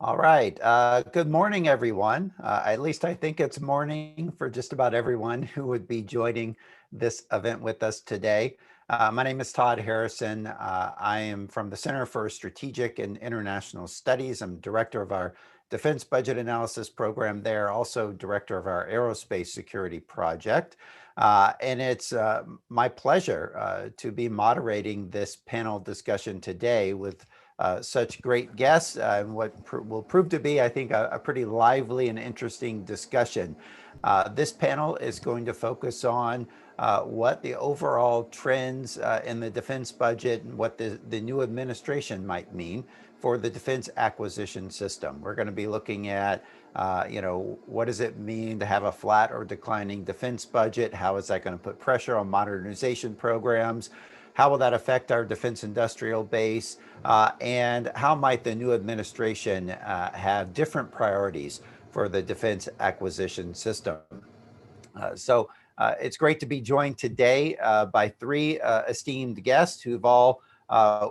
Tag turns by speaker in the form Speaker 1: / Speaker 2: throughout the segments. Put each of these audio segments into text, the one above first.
Speaker 1: All right. Good morning, everyone. At least I think it's morning for just about everyone who would be joining this event with us today. My name is Todd Harrison. I am from the Center for Strategic and International Studies. I'm director of our Defense Budget Analysis program there, also director of our Aerospace Security Project. And it's my pleasure to be moderating this panel discussion today with such great guests and what will prove to be, I think, a pretty lively and interesting discussion. This panel is going to focus on what the overall trends in the defense budget and what the new administration might mean for the defense acquisition system. We're going to be looking at what does it mean to have a flat or declining defense budget? How is that going to put pressure on modernization programs? How will that affect our defense industrial base? And how might the new administration have different priorities for the defense acquisition system? So it's great to be joined today by three esteemed guests who've all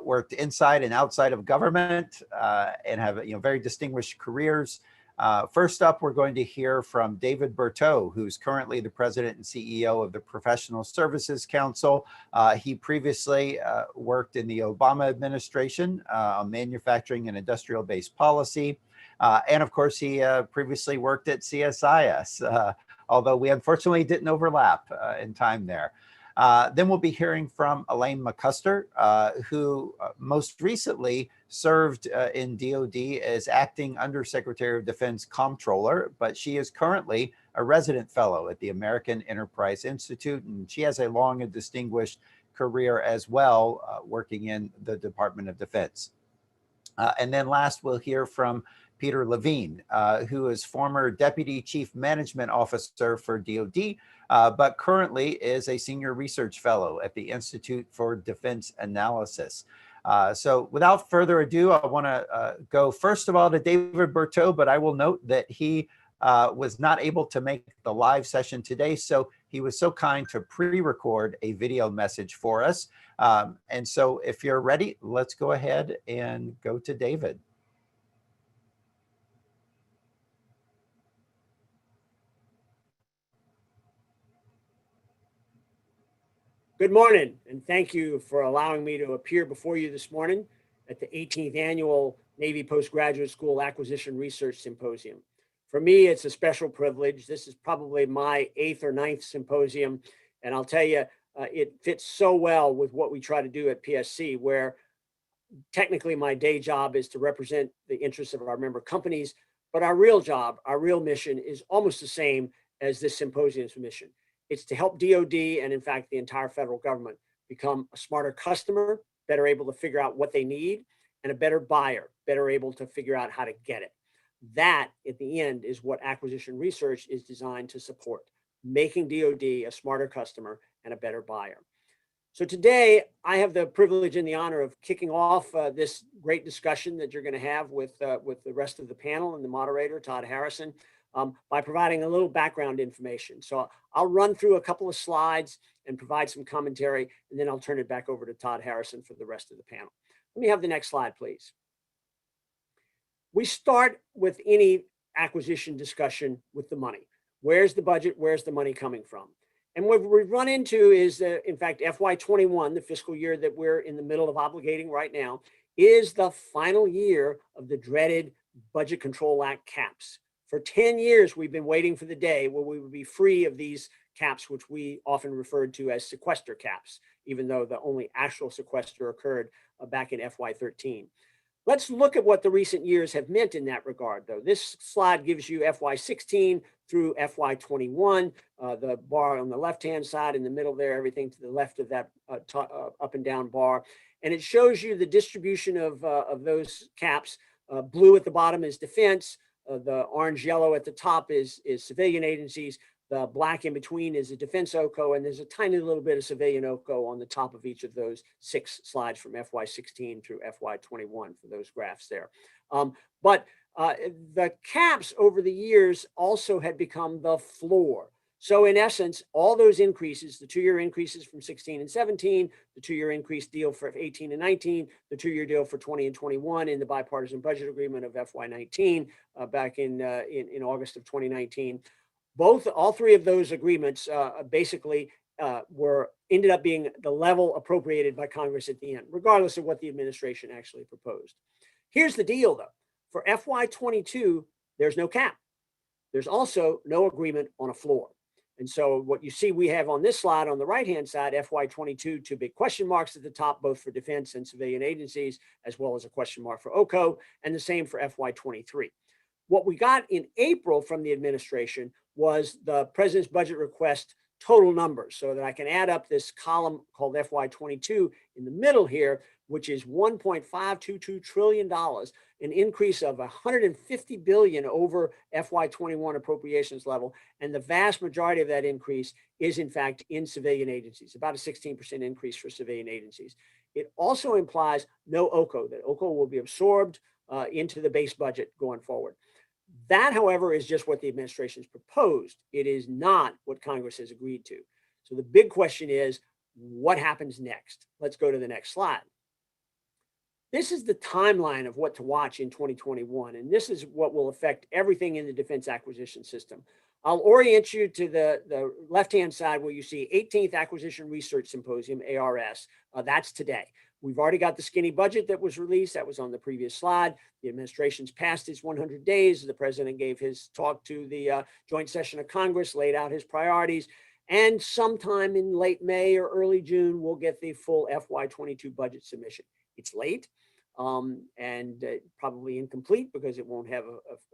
Speaker 1: worked inside and outside of government and have very distinguished careers. First up, we're going to hear from David Berteau, who's currently the president and CEO of the Professional Services Council. He previously worked in the Obama administration on manufacturing and industrial-based policy. And of course, he previously worked at CSIS, although we unfortunately didn't overlap in time there. Then we'll be hearing from Elaine McCusker, who most recently served in DoD as acting Undersecretary of Defense Comptroller, but she is currently a resident fellow at the American Enterprise Institute, and she has a long and distinguished career as well, working in the Department of Defense. And then last, we'll hear from Peter Levine, who is former Deputy Chief Management Officer for DoD, but currently is a Senior Research Fellow at the Institute for Defense Analysis. So without further ado, I want to go first of all to David Berteau, but I will note that he was not able to make the live session today, so he was so kind to pre-record a video message for us. And so if you're ready, let's go ahead and go to David.
Speaker 2: Good morning, and thank you for allowing me to appear before you this morning at the 18th Annual Navy Postgraduate School Acquisition Research Symposium. For me, it's a special privilege. This is probably my 8th or 9th symposium, and I'll tell you, it fits so well with what we try to do at PSC, where technically my day job is to represent the interests of our member companies, but our real job, our real mission is almost the same as this symposium's mission. It's to help DoD and, in fact, the entire federal government become a smarter customer, better able to figure out what they need, and a better buyer, better able to figure out how to get it. That, at the end, is what acquisition research is designed to support, making DoD a smarter customer and a better buyer. So today, I have the privilege and the honor of kicking off this great discussion that you're going to have with the rest of the panel and the moderator, Todd Harrison, by providing a little background information. So I'll run through a couple of slides and provide some commentary, and then I'll turn it back over to Todd Harrison for the rest of the panel. Let me have the next slide, please. We start with any acquisition discussion with the money. Where's the budget? Where's the money coming from? And what we've run into is, in fact, FY21, the fiscal year that we're in the middle of obligating right now, is the final year of the dreaded Budget Control Act caps. For 10 years, we've been waiting for the day where we would be free of these caps, which we often referred to as sequester caps, even though the only actual sequester occurred back in FY13. Let's look at what the recent years have meant in that regard, though. This slide gives you FY16 through FY21, the bar on the left-hand side, in the middle there, everything to the left of that up and down bar. And it shows you the distribution of those caps. Blue at the bottom is defense. The orange-yellow at the top is civilian agencies. The black in between is a defense OCO, and there's a tiny little bit of civilian OCO on the top of each of those 6 slides from FY16 through FY21 for those graphs there. But the caps over the years also had become the floor. So in essence, all those increases, the 2-year increases from 16 and 17, the 2-year increase deal for 18 and 19, the 2-year deal for 20 and 21 in the bipartisan budget agreement of FY19 back in August of 2019. All three of those agreements basically ended up being the level appropriated by Congress at the end, regardless of what the administration actually proposed. Here's the deal, though. For FY22, there's no cap. There's also no agreement on a floor. And so what you see we have on this slide on the right-hand side, FY22, 2 big question marks at the top, both for defense and civilian agencies, as well as a question mark for OCO, and the same for FY23. What we got in April from the administration was the president's budget request total numbers, so that I can add up this column called FY22 in the middle here, which is $1.522 trillion, an increase of $150 billion over FY21 appropriations level. And the vast majority of that increase is in fact in civilian agencies, about a 16% increase for civilian agencies. It also implies no OCO, that OCO will be absorbed into the base budget going forward. That, however, is just what the administration has proposed. It is not what Congress has agreed to. So the big question is, what happens next? Let's go to the next slide. This is the timeline of what to watch in 2021, and this is what will affect everything in the defense acquisition system. I'll orient you to the left-hand side where you see 18th Acquisition Research Symposium, ARS. That's today. We've already got the skinny budget that was released. That was on the previous slide. The administration's passed its 100 days. The president gave his talk to the joint session of Congress, laid out his priorities. And sometime in late May or early June, we'll get the full FY22 budget submission. It's late and probably incomplete because it won't have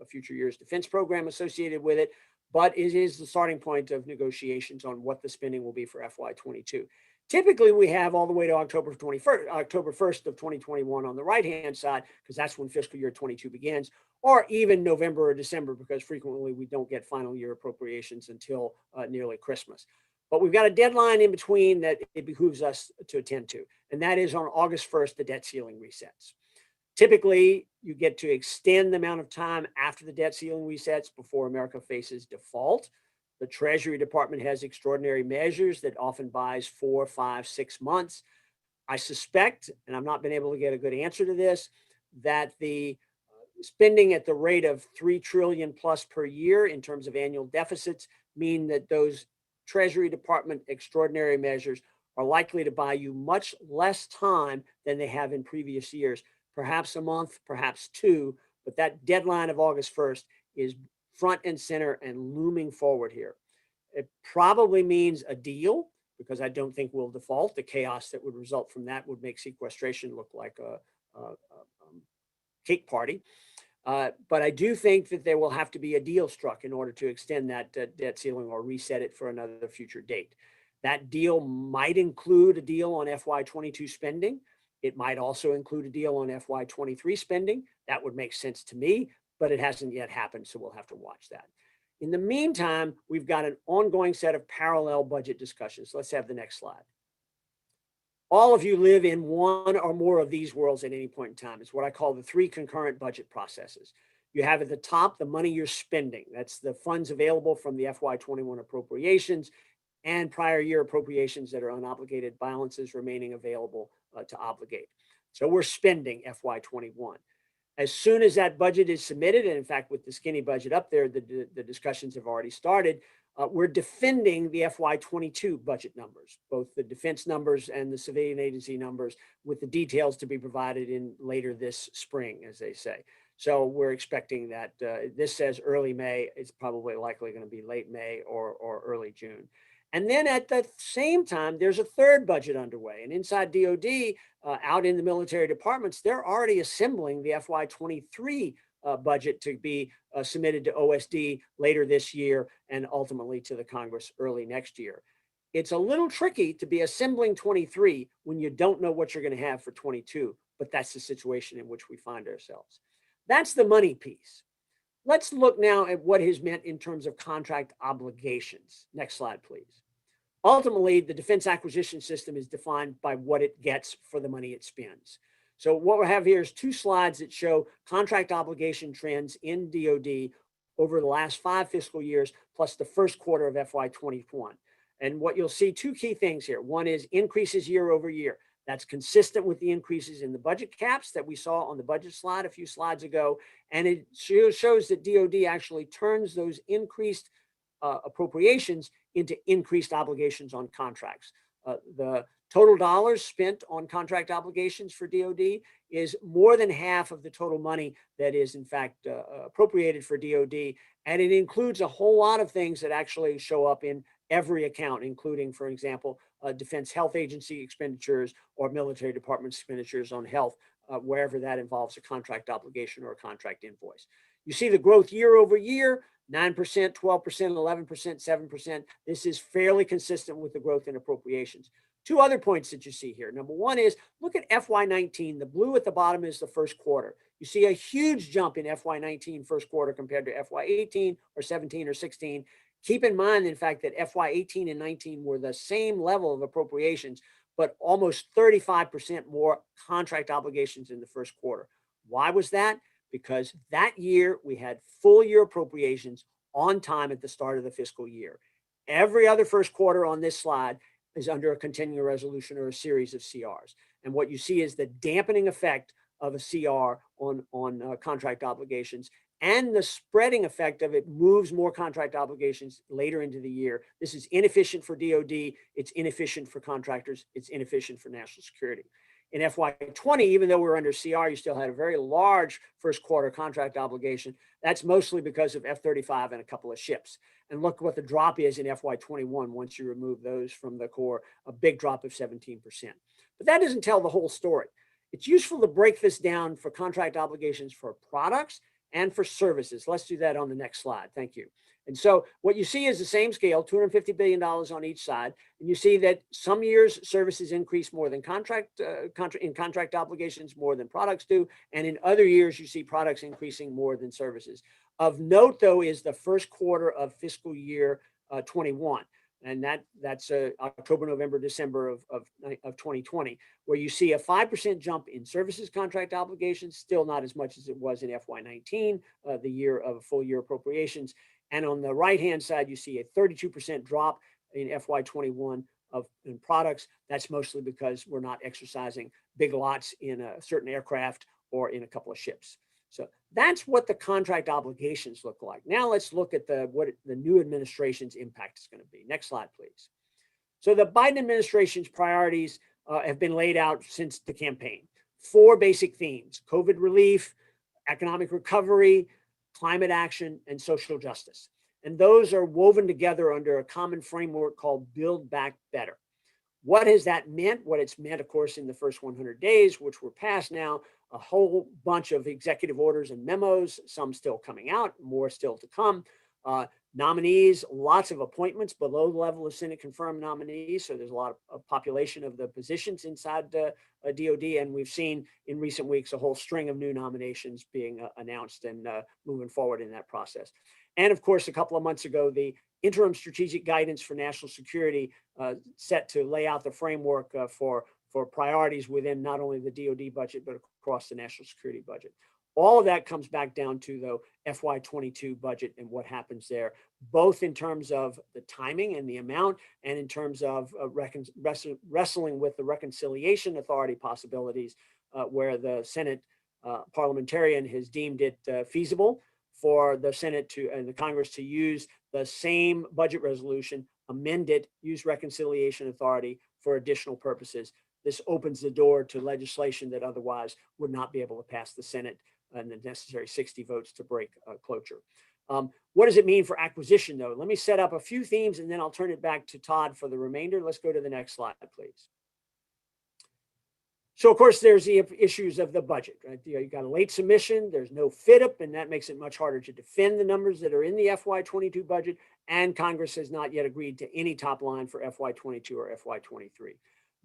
Speaker 2: a future year's defense program associated with it, but it is the starting point of negotiations on what the spending will be for FY22. Typically, we have all the way to October 1st of 2021 on the right-hand side, because that's when fiscal year 22 begins, or even November or December, because frequently we don't get final year appropriations until nearly Christmas. But we've got a deadline in between that it behooves us to attend to, and that is on August 1st, the debt ceiling resets. Typically, you get to extend the amount of time after the debt ceiling resets before America faces default. The Treasury Department has extraordinary measures that often buys 4, 5, 6 months. I suspect, and I've not been able to get a good answer to this, that the spending at the rate of $3 trillion plus per year in terms of annual deficits mean that those Treasury Department extraordinary measures are likely to buy you much less time than they have in previous years, perhaps a month, perhaps 2, but that deadline of August 1st is front and center and looming forward here. It probably means a deal, because I don't think we'll default. The chaos that would result from that would make sequestration look like a cake party. But I do think that there will have to be a deal struck in order to extend that debt ceiling or reset it for another future date. That deal might include a deal on FY22 spending. It might also include a deal on FY23 spending. That would make sense to me, but it hasn't yet happened, so we'll have to watch that. In the meantime, we've got an ongoing set of parallel budget discussions. Let's have the next slide. All of you live in one or more of these worlds at any point in time. It's what I call the 3 concurrent budget processes. You have at the top the money you're spending. That's the funds available from the FY21 appropriations and prior year appropriations that are unobligated balances remaining available to obligate. So we're spending FY21. As soon as that budget is submitted, and in fact, with the skinny budget up there, the discussions have already started, we're defending the FY22 budget numbers, both the defense numbers and the civilian agency numbers, with the details to be provided in later this spring, as they say. So we're expecting that this says early May. It's probably likely going to be late May or early June. And then at the same time, there's a third budget underway. And inside DOD, out in the military departments, they're already assembling the FY23 budget to be submitted to OSD later this year and ultimately to the Congress early next year. It's a little tricky to be assembling 23 when you don't know what you're going to have for 22, but that's the situation in which we find ourselves. That's the money piece. Let's look now at what is meant in terms of contract obligations. Next slide, please. Ultimately, the defense acquisition system is defined by what it gets for the money it spends. So what we have here is 2 slides that show contract obligation trends in DOD over the last 5 fiscal years, plus the first quarter of FY21. And what you'll see, 2 key things here. One is increases year over year. That's consistent with the increases in the budget caps that we saw on the budget slide a few slides ago. And it shows that DoD actually turns those increased appropriations into increased obligations on contracts. The total dollars spent on contract obligations for DoD is more than half of the total money that is in fact appropriated for DoD. And it includes a whole lot of things that actually show up in every account, including, for example, Defense Health Agency expenditures or military department expenditures on health, wherever that involves a contract obligation or a contract invoice. You see the growth year over year, 9%, 12%, 11%, 7%. This is fairly consistent with the growth in appropriations. 2 other points that you see here. Number one is, look at FY19. The blue at the bottom is the first quarter. You see a huge jump in FY19 first quarter compared to FY18 or 17 or 16. Keep in mind, in fact, that FY18 and 19 were the same level of appropriations, but almost 35% more contract obligations in the first quarter. Why was that? Because that year we had full year appropriations on time at the start of the fiscal year. Every other first quarter on this slide is under a continuing resolution or a series of CRs. And what you see is the dampening effect of a CR on contract obligations, and the spreading effect of it moves more contract obligations later into the year. This is inefficient for DoD, it's inefficient for contractors, it's inefficient for national security. In FY20, even though we're under CR, you still had a very large first quarter contract obligation. That's mostly because of F-35 and a couple of ships. And look what the drop is in FY21 once you remove those from the core, a big drop of 17%. But that doesn't tell the whole story. It's useful to break this down for contract obligations for products and for services. Let's do that on the next slide. Thank you. And so what you see is the same scale, $250 billion on each side. And you see that some years services increase more than contract obligations, more than products do. And in other years, you see products increasing more than services. Of note, though, is the first quarter of fiscal year 21. And that's October, November, December of 2020, where you see a 5% jump in services contract obligations, still not as much as it was in FY19, the year of full year appropriations. And on the right-hand side, you see a 32% drop in FY21 in products. That's mostly because we're not exercising big lots in a certain aircraft or in a couple of ships. So that's what the contract obligations look like. Now let's look at what the new administration's impact is going to be. Next slide, please. So the Biden administration's priorities have been laid out since the campaign. 4 basic themes: COVID relief, economic recovery, climate action, and social justice. And those are woven together under a common framework called Build Back Better. What has that meant? What it's meant, of course, in the first 100 days, which were passed now, a whole bunch of executive orders and memos, some still coming out, more still to come. Nominees, lots of appointments below the level of Senate confirmed nominees. So there's a lot of population of the positions inside DOD. And we've seen in recent weeks a whole string of new nominations being announced and moving forward in that process. And of course, a couple of months ago, the interim strategic guidance for national security set to lay out the framework for priorities within not only the DoD budget, but across the national security budget. All of that comes back down to the FY22 budget and what happens there, both in terms of the timing and the amount, and in terms of wrestling with the reconciliation authority possibilities, where the Senate parliamentarian has deemed it feasible for the Senate and the Congress to use the same budget resolution, amend it, use reconciliation authority for additional purposes. This opens the door to legislation that otherwise would not be able to pass the Senate and the necessary 60 votes to break cloture. What does it mean for acquisition, though? Let me set up a few themes and then I'll turn it back to Todd for the remainder. Let's go to the next slide, please. So, of course, there's the issues of the budget, right? You got a late submission, there's no fit-up, and that makes it much harder to defend the numbers that are in the FY22 budget, and Congress has not yet agreed to any top line for FY22 or FY23.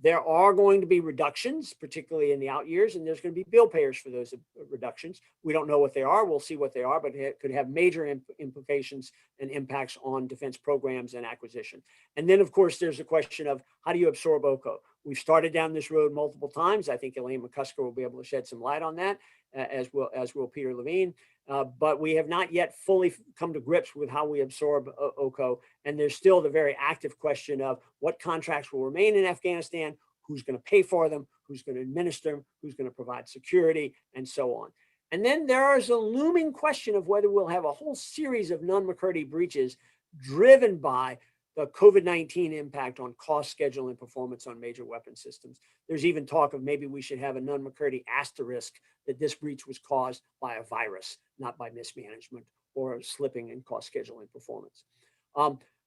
Speaker 2: There are going to be reductions, particularly in the out years, and there's going to be bill payers for those reductions. We don't know what they are. We'll see what they are, but it could have major implications and impacts on defense programs and acquisition. And then, of course, there's the question of how do you absorb OCO? We've started down this road multiple times. I think Elaine McCusker will be able to shed some light on that. as will Peter Levine. But we have not yet fully come to grips with how we absorb OCO. And there's still the very active question of what contracts will remain in Afghanistan, who's going to pay for them, who's going to administer them, who's going to provide security, and so on. And then there is a looming question of whether we'll have a whole series of non-McCurdy breaches driven by the COVID-19 impact on cost, schedule, and performance on major weapon systems. There's even talk of maybe we should have a non-McCurdy asterisk that this breach was caused by a virus, not by mismanagement or slipping in cost, schedule, and performance.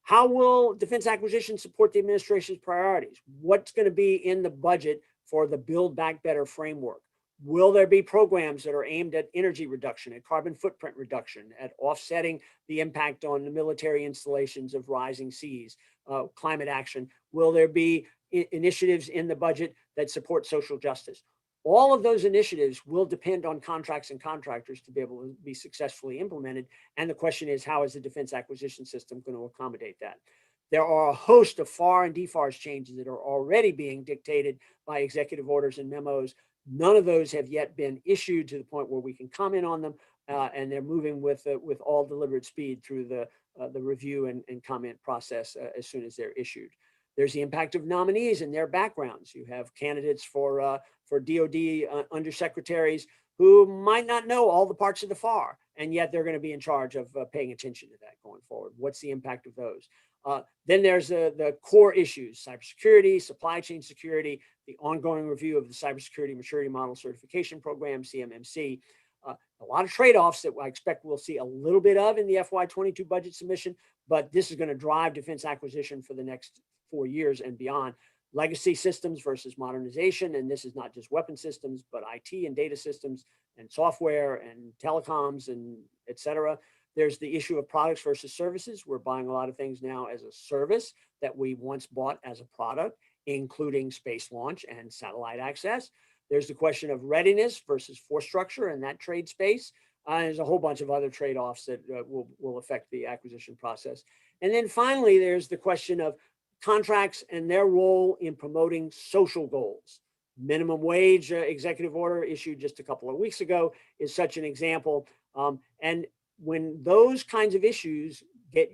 Speaker 2: How will defense acquisition support the administration's priorities? What's going to be in the budget for the Build Back Better framework? Will there be programs that are aimed at energy reduction, at carbon footprint reduction, at offsetting the impact on the military installations of rising seas, climate action? Will there be initiatives in the budget that support social justice? All of those initiatives will depend on contracts and contractors to be able to be successfully implemented. And the question is, how is the defense acquisition system going to accommodate that? There are a host of FAR and DFARS changes that are already being dictated by executive orders and memos. None of those have yet been issued to the point where we can comment on them, and they're moving with all deliberate speed through the review and comment process as soon as they're issued. There's the impact of nominees and their backgrounds. You have candidates for DoD undersecretaries who might not know all the parts of the FAR, and yet they're going to be in charge of paying attention to that going forward. What's the impact of those? Then there's the core issues: cybersecurity, supply chain security, the ongoing review of the Cybersecurity Maturity Model Certification Program, CMMC. A lot of trade-offs that I expect we'll see a little bit of in the FY22 budget submission, but this is going to drive defense acquisition for the next 4 years and beyond. Legacy systems versus modernization, and this is not just weapon systems, but IT and data systems and software and telecoms and et cetera. There's the issue of products versus services. We're buying a lot of things now as a service that we once bought as a product, including space launch and satellite access. There's the question of readiness versus force structure and that trade space. There's a whole bunch of other trade-offs that will affect the acquisition process. And then finally, there's the question of contracts and their role in promoting social goals. Minimum wage executive order issued just a couple of weeks ago is such an example. And when those kinds of issues get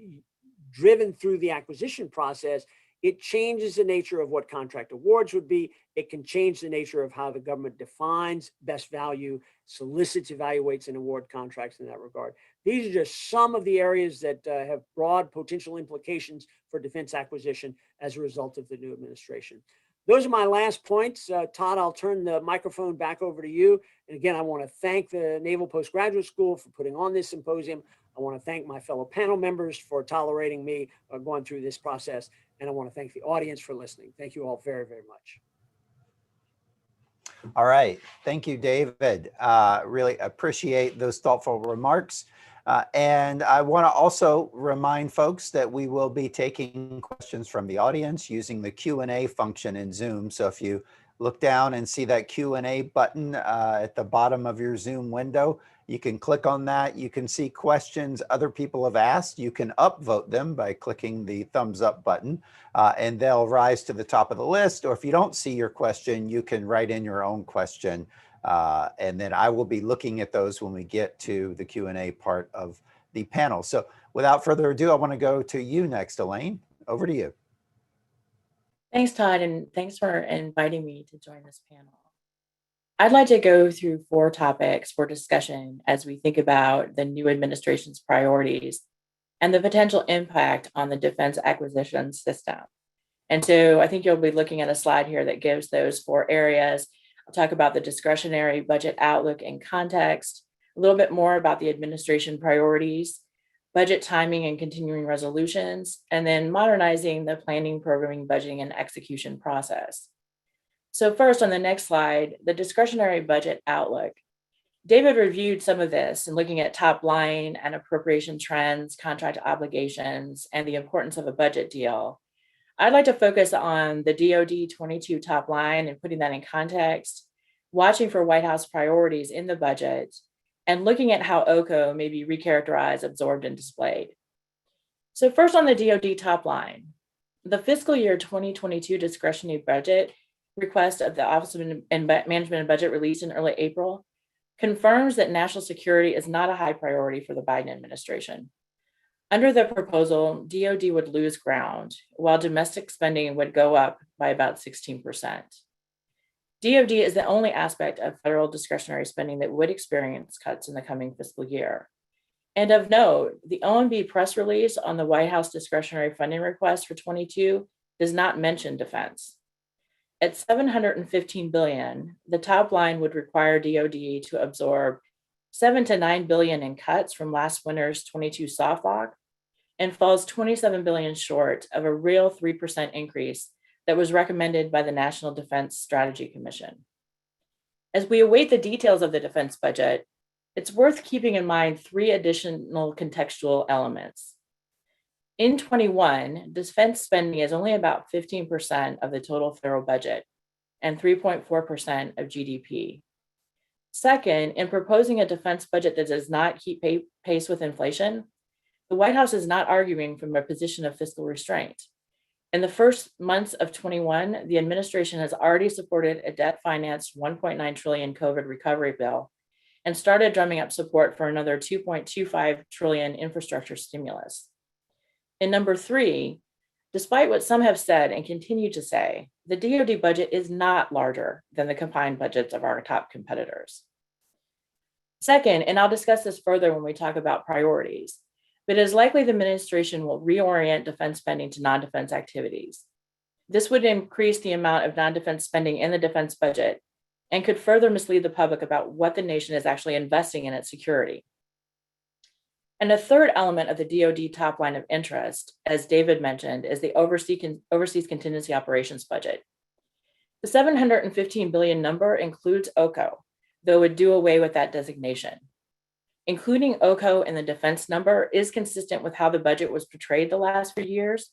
Speaker 2: driven through the acquisition process, it changes the nature of what contract awards would be. It can change the nature of how the government defines best value, solicits, evaluates, and award contracts in that regard. These are just some of the areas that have broad potential implications for defense acquisition as a result of the new administration. Those are my last points. Todd, I'll turn the microphone back over to you. And again, I want to thank the Naval Postgraduate School for putting on this symposium. I want to thank my fellow panel members for tolerating me going through this process. And I want to thank the audience for listening. Thank you all very, very much.
Speaker 1: All right. Thank you, David. Really appreciate those thoughtful remarks. And I want to also remind folks that we will be taking questions from the audience using the Q&A function in Zoom. So if you look down and see that Q&A button at the bottom of your Zoom window, you can click on that. You can see questions other people have asked. You can upvote them by clicking the thumbs up button, and they'll rise to the top of the list. Or if you don't see your question, you can write in your own question. And then I will be looking at those when we get to the Q&A part of the panel. So without further ado, I want to go to you next, Elaine. Over to you.
Speaker 3: Thanks, Todd, and thanks for inviting me to join this panel. I'd like to go through 4 topics for discussion as we think about the new administration's priorities and the potential impact on the defense acquisition system. And so I think you'll be looking at a slide here that gives those 4 areas. I'll talk about the discretionary budget outlook and context, a little bit more about the administration priorities, budget timing and continuing resolutions, and then modernizing the planning, programming, budgeting, and execution process. So first, on the next slide, the discretionary budget outlook. David reviewed some of this and looking at top line and appropriation trends, contract obligations, and the importance of a budget deal. I'd like to focus on the DoD 22 top line and putting that in context, watching for White House priorities in the budget, and looking at how OCO may be recharacterized, absorbed, and displayed. So first on the DoD top line, the fiscal year 2022 discretionary budget request of the Office of Management and Budget released in early April confirms that national security is not a high priority for the Biden administration. Under the proposal, DoD would lose ground, while domestic spending would go up by about 16%. DoD is the only aspect of federal discretionary spending that would experience cuts in the coming fiscal year. And of note, the OMB press release on the White House discretionary funding request for 22 does not mention defense. At $715 billion, the top line would require DoD to absorb $7 to $9 billion in cuts from last winter's 22 soft lock and falls $27 billion short of a real 3% increase that was recommended by the National Defense Strategy Commission. As we await the details of the defense budget, it's worth keeping in mind three additional contextual elements. In 21, defense spending is only about 15% of the total federal budget and 3.4% of GDP. Second, in proposing a defense budget that does not keep pace with inflation, the White House is not arguing from a position of fiscal restraint. In the first months of 21, the administration has already supported a debt-financed $1.9 trillion COVID recovery bill and started drumming up support for another $2.25 trillion infrastructure stimulus. In number three, despite what some have said and continue to say, the DoD budget is not larger than the combined budgets of our top competitors. Second, and I'll discuss this further when we talk about priorities, but it is likely the administration will reorient defense spending to non-defense activities. This would increase the amount of non-defense spending in the defense budget and could further mislead the public about what the nation is actually investing in its security. And a third element of the DoD top line of interest, as David mentioned, is the overseas contingency operations budget. The $715 billion number includes OCO, though it would do away with that designation. Including OCO in the defense number is consistent with how the budget was portrayed the last few years,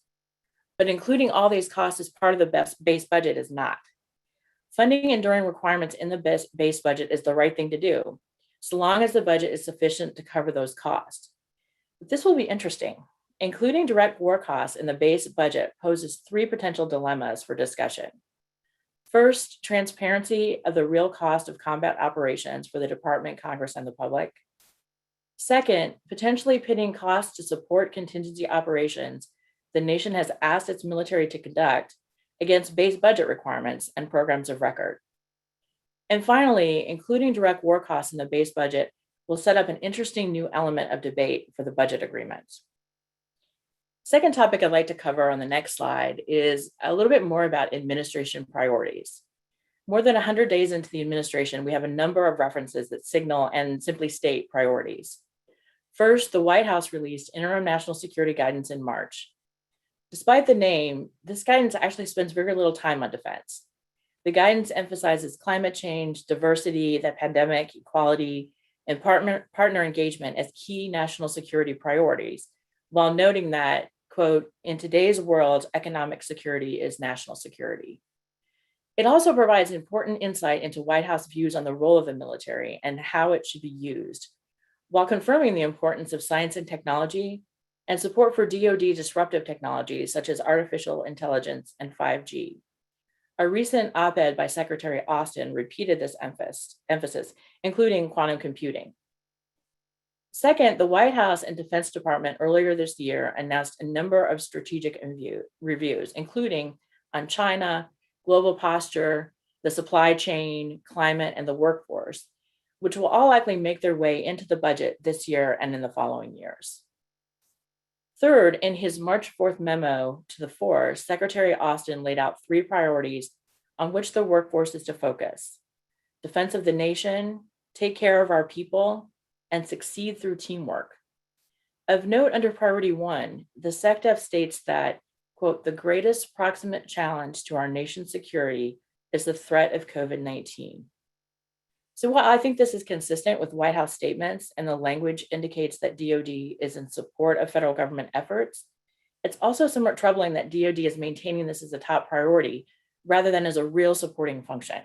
Speaker 3: but including all these costs as part of the base budget is not. Funding enduring requirements in the base budget is the right thing to do, so long as the budget is sufficient to cover those costs. But this will be interesting. Including direct war costs in the base budget poses three potential dilemmas for discussion. First, transparency of the real cost of combat operations for the Department, Congress, and the public. Second, potentially pitting costs to support contingency operations the nation has asked its military to conduct against base budget requirements and programs of record. And finally, including direct war costs in the base budget will set up an interesting new element of debate for the budget agreements. Second topic I'd like to cover on the next slide is a little bit more about administration priorities. More than 100 days into the administration, we have a number of references that signal and simply state priorities. First, the White House released interim national security guidance in March. Despite the name, this guidance actually spends very little time on defense. The guidance emphasizes climate change, diversity, the pandemic, equality, and partner engagement as key national security priorities, while noting that, quote, in today's world, economic security is national security. It also provides important insight into White House views on the role of the military and how it should be used, while confirming the importance of science and technology and support for DoD disruptive technologies such as artificial intelligence and 5G. A recent op-ed by Secretary Austin repeated this emphasis, including quantum computing. Second, the White House and Defense Department earlier this year announced a number of strategic reviews, including on China, global posture, the supply chain, climate, and the workforce, which will all likely make their way into the budget this year and in the following years. Third, in his March 4th memo to the force, Secretary Austin laid out three priorities on which the workforce is to focus: defense of the nation, take care of our people, and succeed through teamwork. Of note, under priority one, the SecDef states that, quote, the greatest proximate challenge to our nation's security is the threat of COVID-19. So while I think this is consistent with White House statements and the language indicates that DoD is in support of federal government efforts, it's also somewhat troubling that DoD is maintaining this as a top priority rather than as a real supporting function.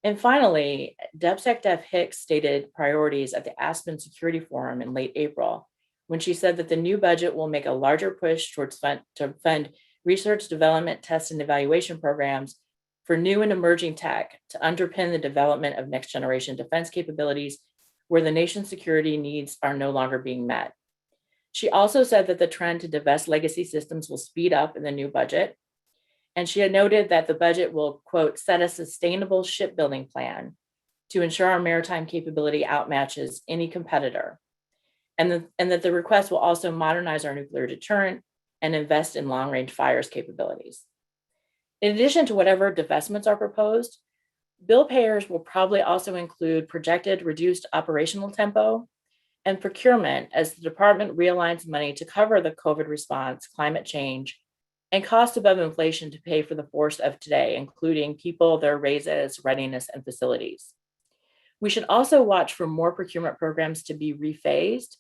Speaker 3: And finally, DepSecDef Hicks stated priorities at the Aspen Security Forum in late April, when she said that the new budget will make a larger push towards to fund research, development, test, and evaluation programs for new and emerging tech to underpin the development of next generation defense capabilities where the nation's security needs are no longer being met. She also said that the trend to divest legacy systems will speed up in the new budget. And she had noted that the budget will, quote, set a sustainable shipbuilding plan to ensure our maritime capability outmatches any competitor. And that the request will also modernize our nuclear deterrent and invest in long-range fires capabilities. In addition to whatever divestments are proposed, bill payers will probably also include projected reduced operational tempo and procurement as the department realigns money to cover the COVID response, climate change, and cost above inflation to pay for the force of today, including people, their raises, readiness, and facilities. We should also watch for more procurement programs to be rephased,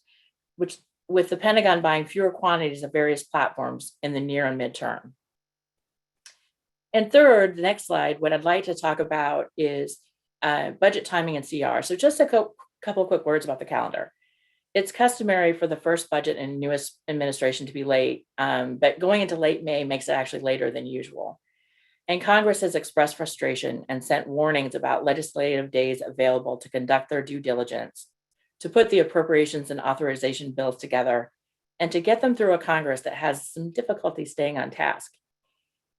Speaker 3: which with the Pentagon buying fewer quantities of various platforms in the near and midterm. And third, the next slide, what I'd like to talk about is budget timing and CR. So just a couple quick words about the calendar. It's customary for the first budget in newest administration to be late, but going into late May makes it actually later than usual. And Congress has expressed frustration and sent warnings about legislative days available to conduct their due diligence, to put the appropriations and authorization bills together, and to get them through a Congress that has some difficulty staying on task.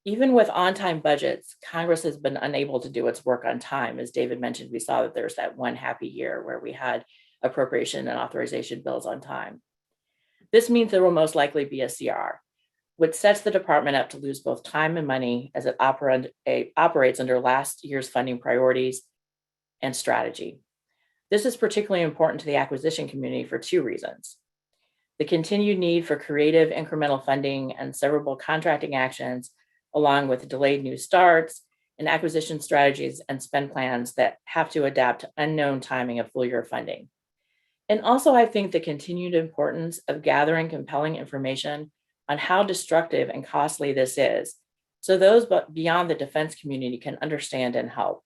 Speaker 3: Even with on-time budgets, Congress has been unable to do its work on time. As David mentioned, we saw that there's that one happy year where we had appropriation and authorization bills on time. This means there will most likely be a CR, which sets the department up to lose both time and money as it operates under last year's funding priorities and strategy. This is particularly important to the acquisition community for two reasons. The continued need for creative incremental funding and severable contracting actions, along with delayed new starts and acquisition strategies and spend plans that have to adapt to unknown timing of full year funding. And also, I think the continued importance of gathering compelling information on how destructive and costly this is, so those beyond the defense community can understand and help.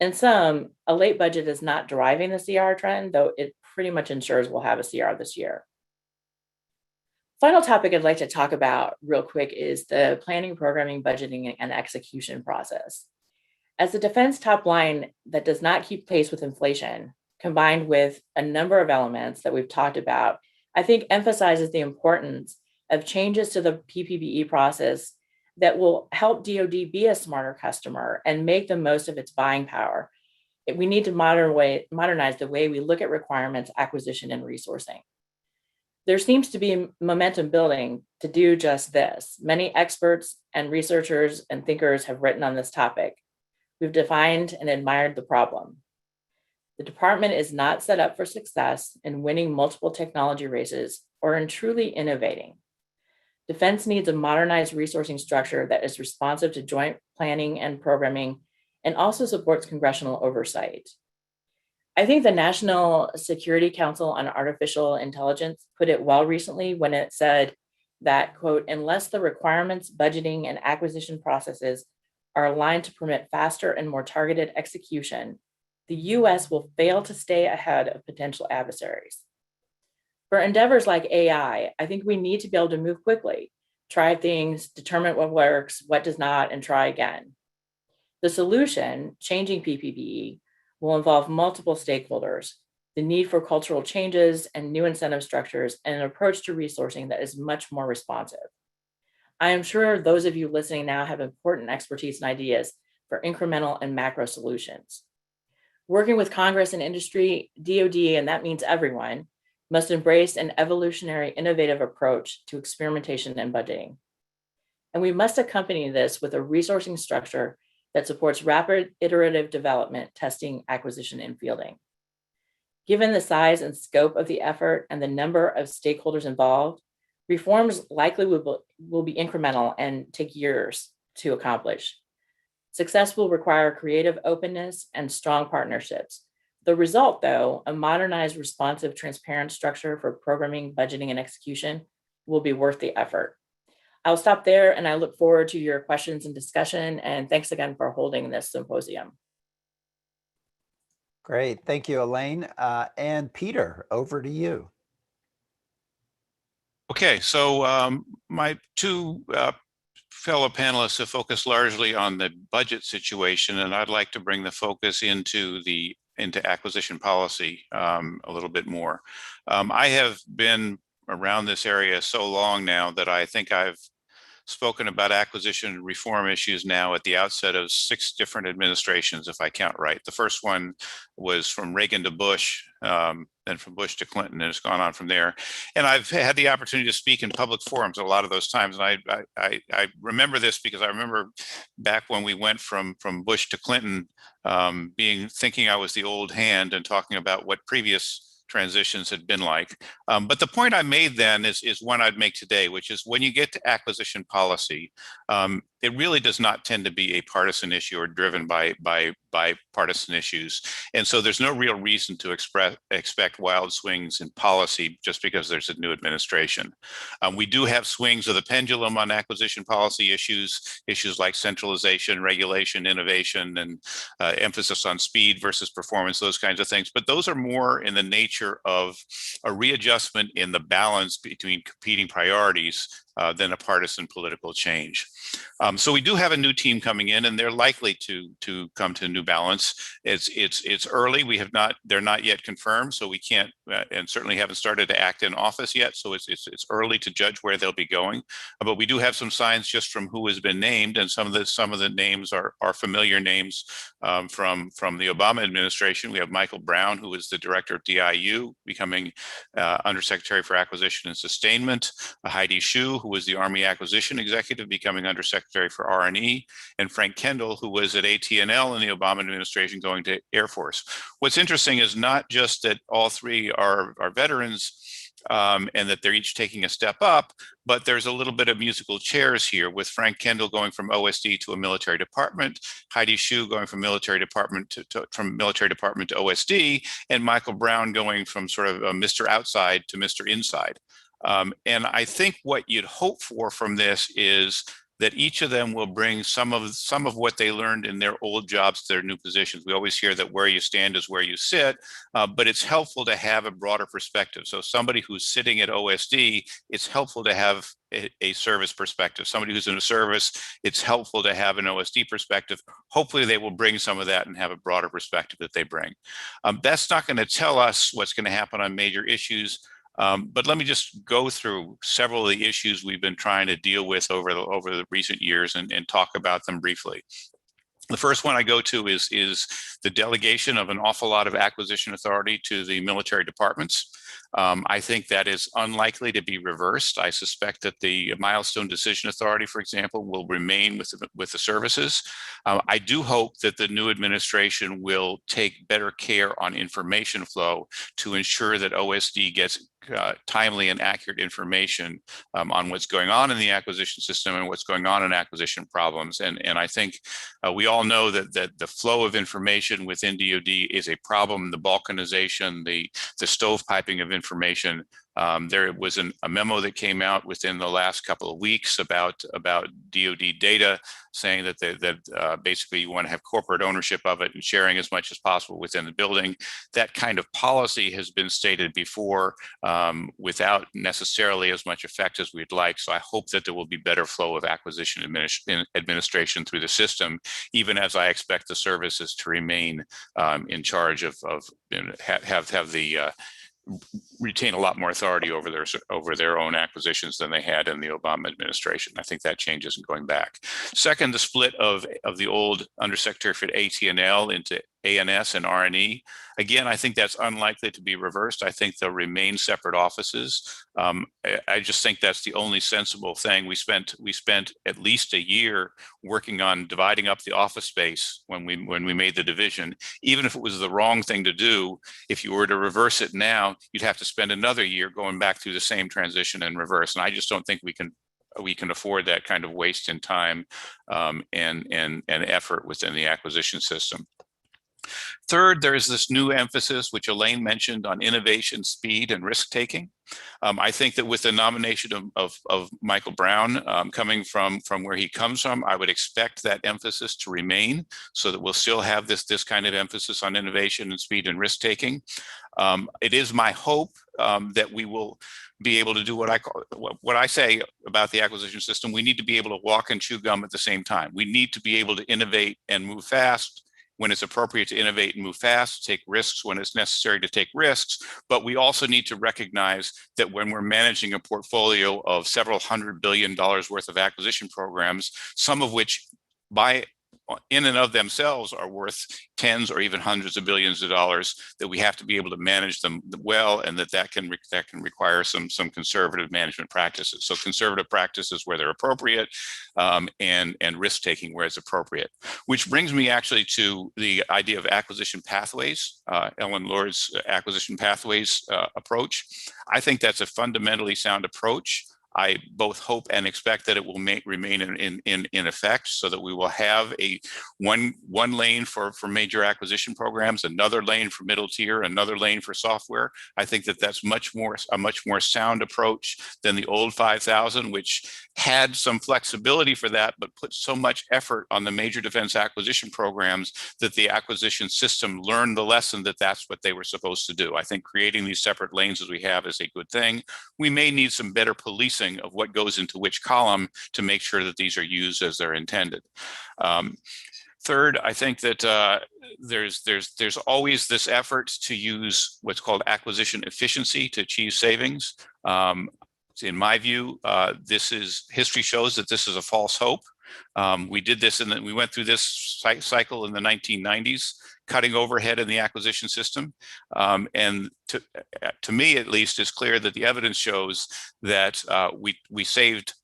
Speaker 3: In sum, a late budget is not driving the CR trend, though it pretty much ensures we'll have a CR this year. Final topic I'd like to talk about real quick is the planning, programming, budgeting, and execution process. As the defense top line that does not keep pace with inflation, combined with a number of elements that we've talked about, I think emphasizes the importance of changes to the PPBE process that will help DoD be a smarter customer and make the most of its buying power. We need to modernize the way we look at requirements, acquisition, and resourcing. There seems to be momentum building to do just this. Many experts and researchers and thinkers have written on this topic. We've defined and admired the problem. The department is not set up for success in winning multiple technology races or in truly innovating. Defense needs a modernized resourcing structure that is responsive to joint planning and programming and also supports congressional oversight. I think the National Security Council on Artificial Intelligence put it well recently when it said that, quote, unless the requirements, budgeting, and acquisition processes are aligned to permit faster and more targeted execution, the US will fail to stay ahead of potential adversaries. For endeavors like AI, I think we need to be able to move quickly, try things, determine what works, what does not, and try again. The solution, changing PPBE, will involve multiple stakeholders, the need for cultural changes and new incentive structures, and an approach to resourcing that is much more responsive. I am sure those of you listening now have important expertise and ideas for incremental and macro solutions. Working with Congress and industry, DoD, and that means everyone, must embrace an evolutionary, innovative approach to experimentation and budgeting. And we must accompany this with a resourcing structure that supports rapid iterative development, testing, acquisition, and fielding. Given the size and scope of the effort and the number of stakeholders involved, reforms likely will be incremental and take years to accomplish. Success will require creative openness and strong partnerships. The result, though, a modernized, responsive, transparent structure for programming, budgeting, and execution will be worth the effort. I'll stop there, and I look forward to your questions and discussion, and thanks again for holding this symposium.
Speaker 1: Great, thank you, Elaine. And Peter, over to you.
Speaker 4: Okay, so my two fellow panelists have focused largely on the budget situation, and I'd like to bring the focus into acquisition policy a little bit more. I have been around this area so long now that I think I've spoken about acquisition and reform issues now at the outset of 6 different administrations, if I count right. The first one was from Reagan to Bush, then from Bush to Clinton, and it's gone on from there. And I've had the opportunity to speak in public forums a lot of those times. And I remember this because I remember back when we went from Bush to Clinton, thinking I was the old hand and talking about what previous transitions had been like. But the point I made then is one I'd make today, which is when you get to acquisition policy, it really does not tend to be a partisan issue or driven by partisan issues. And so there's no real reason to expect wild swings in policy just because there's a new administration. We do have swings of the pendulum on acquisition policy issues like centralization, regulation, innovation, and emphasis on speed versus performance, those kinds of things. But those are more in the nature of a readjustment in the balance between competing priorities than a partisan political change. So we do have a new team coming in, and they're likely to come to a new balance. It's early. They're not yet confirmed, so we can't and certainly haven't started to act in office yet. So it's early to judge where they'll be going. But we do have some signs just from who has been named, and some of the names are familiar names from the Obama administration. We have Michael Brown, who is the director of DIU, becoming Undersecretary for Acquisition and Sustainment. Heidi Shue, who was the Army Acquisition Executive, becoming Undersecretary for R&E, and Frank Kendall, who was at AT&L in the Obama administration, going to Air Force. What's interesting is not just that all 3 are veterans and that they're each taking a step up, but there's a little bit of musical chairs here, with Frank Kendall going from OSD to a military department, Heidi Shue going from military department to OSD, and Michael Brown going from sort of Mr. Outside to Mr. Inside. And I think what you'd hope for from this is that each of them will bring some of what they learned in their old jobs to their new positions. We always hear that where you stand is where you sit, but it's helpful to have a broader perspective. So somebody who's sitting at OSD, it's helpful to have a service perspective. Somebody who's in a service, it's helpful to have an OSD perspective. Hopefully they will bring some of that and have a broader perspective that they bring. That's not going to tell us what's going to happen on major issues. But let me just go through several of the issues we've been trying to deal with over the recent years and talk about them briefly. The first one I go to is the delegation of an awful lot of acquisition authority to the military departments. I think that is unlikely to be reversed. I suspect that the milestone decision authority, for example, will remain with the services. I do hope that the new administration will take better care on information flow to ensure that OSD gets timely and accurate information on what's going on in the acquisition system and what's going on in acquisition problems. And I think we all know that the flow of information within DoD is a problem. The balkanization, the stovepiping of information. There was a memo that came out within the last couple of weeks about DoD data, saying that basically you want to have corporate ownership of it and sharing as much as possible within the building. That kind of policy has been stated before without necessarily as much effect as we'd like. So I hope that there will be better flow of acquisition administration through the system, even as I expect the services to remain in charge of retain a lot more authority over their own acquisitions than they had in the Obama administration. I think that change isn't going back. Second, the split of the old Undersecretary for AT&L into ANS and R&E. Again, I think that's unlikely to be reversed. I think they'll remain separate offices. I just think that's the only sensible thing. We spent at least a year working on dividing up the office space when we made the division. Even if it was the wrong thing to do, if you were to reverse it now, you'd have to spend another year going back through the same transition and reverse. And I just don't think we can afford that kind of waste in time and effort within the acquisition system. Third, there is this new emphasis, which Elaine mentioned, on innovation, speed, and risk-taking. I think that with the nomination of Michael Brown coming from where he comes from, I would expect that emphasis to remain, so that we'll still have this kind of emphasis on innovation and speed and risk-taking. It is my hope that we will be able to do what I say about the acquisition system. We need to be able to walk and chew gum at the same time. We need to be able to innovate and move fast when it's appropriate to innovate and move fast, take risks when it's necessary to take risks. But we also need to recognize that when we're managing a portfolio of several $100 billion worth of acquisition programs, some of which in and of themselves are worth tens or even hundreds of billions of dollars, that we have to be able to manage them well, and that can require some conservative management practices. So conservative practices where they're appropriate, and risk taking where it's appropriate. Which brings me actually to the idea of acquisition pathways, Ellen Lord's acquisition pathways approach. I think that's a fundamentally sound approach. I both hope and expect that it will remain in effect, so that we will have one lane for major acquisition programs, another lane for middle tier, another lane for software. I think that that's a much more sound approach than the old 5,000, which had some flexibility for that, but put so much effort on the major defense acquisition programs that the acquisition system learned the lesson that that's what they were supposed to do. I think creating these separate lanes as we have is a good thing. We may need some better policing of what goes into which column to make sure that these are used as they're intended. Third, I think that there's always this effort to use what's called acquisition efficiency to achieve savings. In my view, history shows that this is a false hope. We did this we went through this cycle in the 1990s, cutting overhead in the acquisition system. And to me, at least, it's clear that the evidence shows that we saved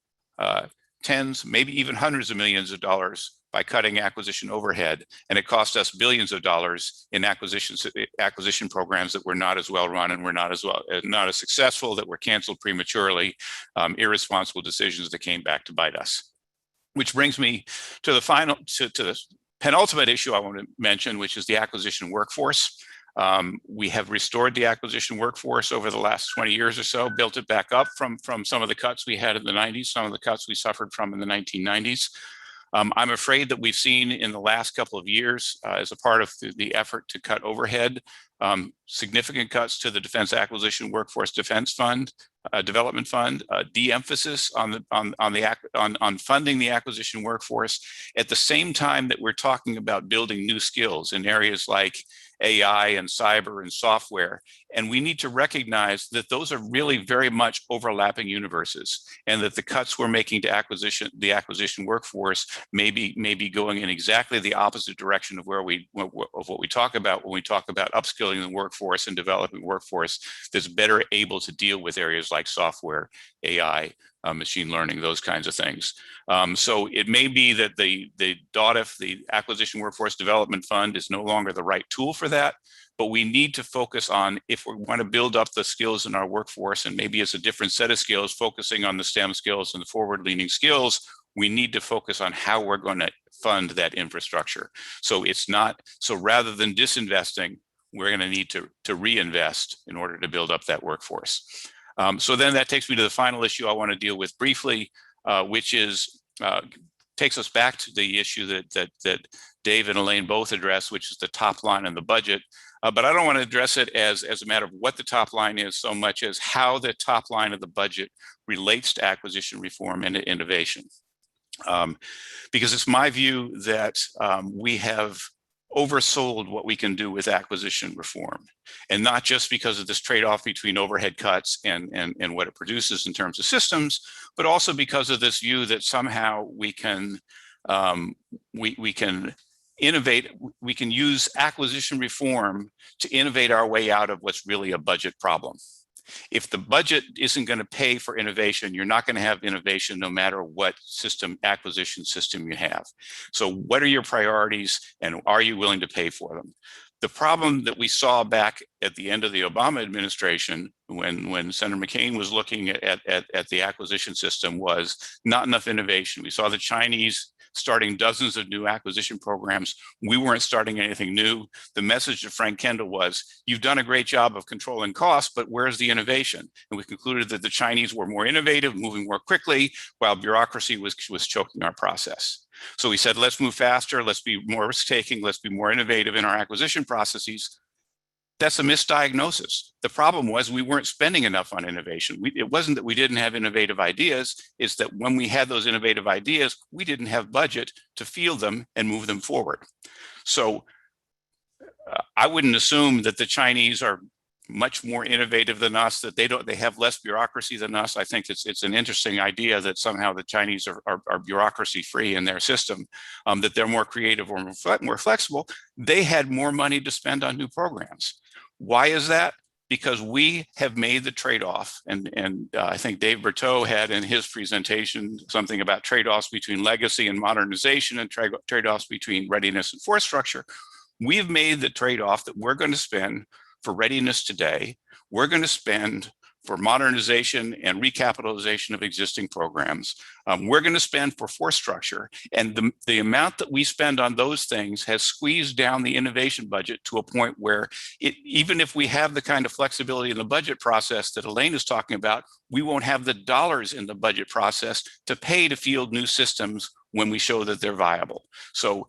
Speaker 4: tens, maybe even hundreds of millions of dollars by cutting acquisition overhead, and it cost us billions of dollars in acquisition programs that were not as well run and were not as successful, that were canceled prematurely, irresponsible decisions that came back to bite us. Which brings me to the penultimate issue I want to mention, which is the acquisition workforce. We have restored the acquisition workforce over the last 20 years or so, built it back up from some of the cuts we had in the 90s, some of the cuts we suffered from in the 1990s. I'm afraid that we've seen in the last couple of years, as a part of the effort to cut overhead, significant cuts to the Defense Acquisition Workforce Defense Fund, Development Fund, de-emphasis on funding the acquisition workforce, at the same time that we're talking about building new skills in areas like AI and cyber and software. And we need to recognize that those are really very much overlapping universes, and that the cuts we're making to the acquisition workforce may be going in exactly the opposite direction of what we talk about when we talk about upskilling the workforce and developing workforce that's better able to deal with areas like software, AI, machine learning, those kinds of things. So it may be that the DOTF, the Acquisition Workforce Development Fund, is no longer the right tool for that, but we need to focus on, if we want to build up the skills in our workforce, and maybe it's a different set of skills, focusing on the STEM skills and the forward-leaning skills, we need to focus on how we're going to fund that infrastructure. So rather than disinvesting, we're going to need to reinvest in order to build up that workforce. So then that takes me to the final issue I want to deal with briefly, which takes us back to the issue that Dave and Elaine both addressed, which is the top line in the budget. But I don't want to address it as a matter of what the top line is so much as how the top line of the budget relates to acquisition reform and innovation. Because it's my view that we have oversold what we can do with acquisition reform, and not just because of this trade-off between overhead cuts and what it produces in terms of systems, but also because of this view that somehow we can innovate, we can use acquisition reform to innovate our way out of what's really a budget problem. If the budget isn't going to pay for innovation, you're not going to have innovation no matter what acquisition system you have. So what are your priorities, and are you willing to pay for them? The problem that we saw back at the end of the Obama administration, when Senator McCain was looking at the acquisition system, was not enough innovation. We saw the Chinese starting dozens of new acquisition programs. We weren't starting anything new. The message to Frank Kendall was, you've done a great job of controlling costs, but where's the innovation? And we concluded that the Chinese were more innovative, moving more quickly, while bureaucracy was choking our process. So we said, let's move faster, let's be more risk-taking, let's be more innovative in our acquisition processes. That's a misdiagnosis. The problem was we weren't spending enough on innovation. It wasn't that we didn't have innovative ideas, it's that when we had those innovative ideas, we didn't have budget to field them and move them forward. So I wouldn't assume that the Chinese are much more innovative than us, that they have less bureaucracy than us. I think it's an interesting idea that somehow the Chinese are bureaucracy free in their system, that they're more creative or more flexible. They had more money to spend on new programs. Why is that? Because we have made the trade-off, and I think Dave Berteau had in his presentation something about trade-offs between legacy and modernization and trade-offs between readiness and force structure. We've made the trade-off that we're going to spend for readiness today. We're going to spend for modernization and recapitalization of existing programs. We're going to spend for force structure. And the amount that we spend on those things has squeezed down the innovation budget to a point where even if we have the kind of flexibility in the budget process that Elaine is talking about, we won't have the dollars in the budget process to pay to field new systems when we show that they're viable. So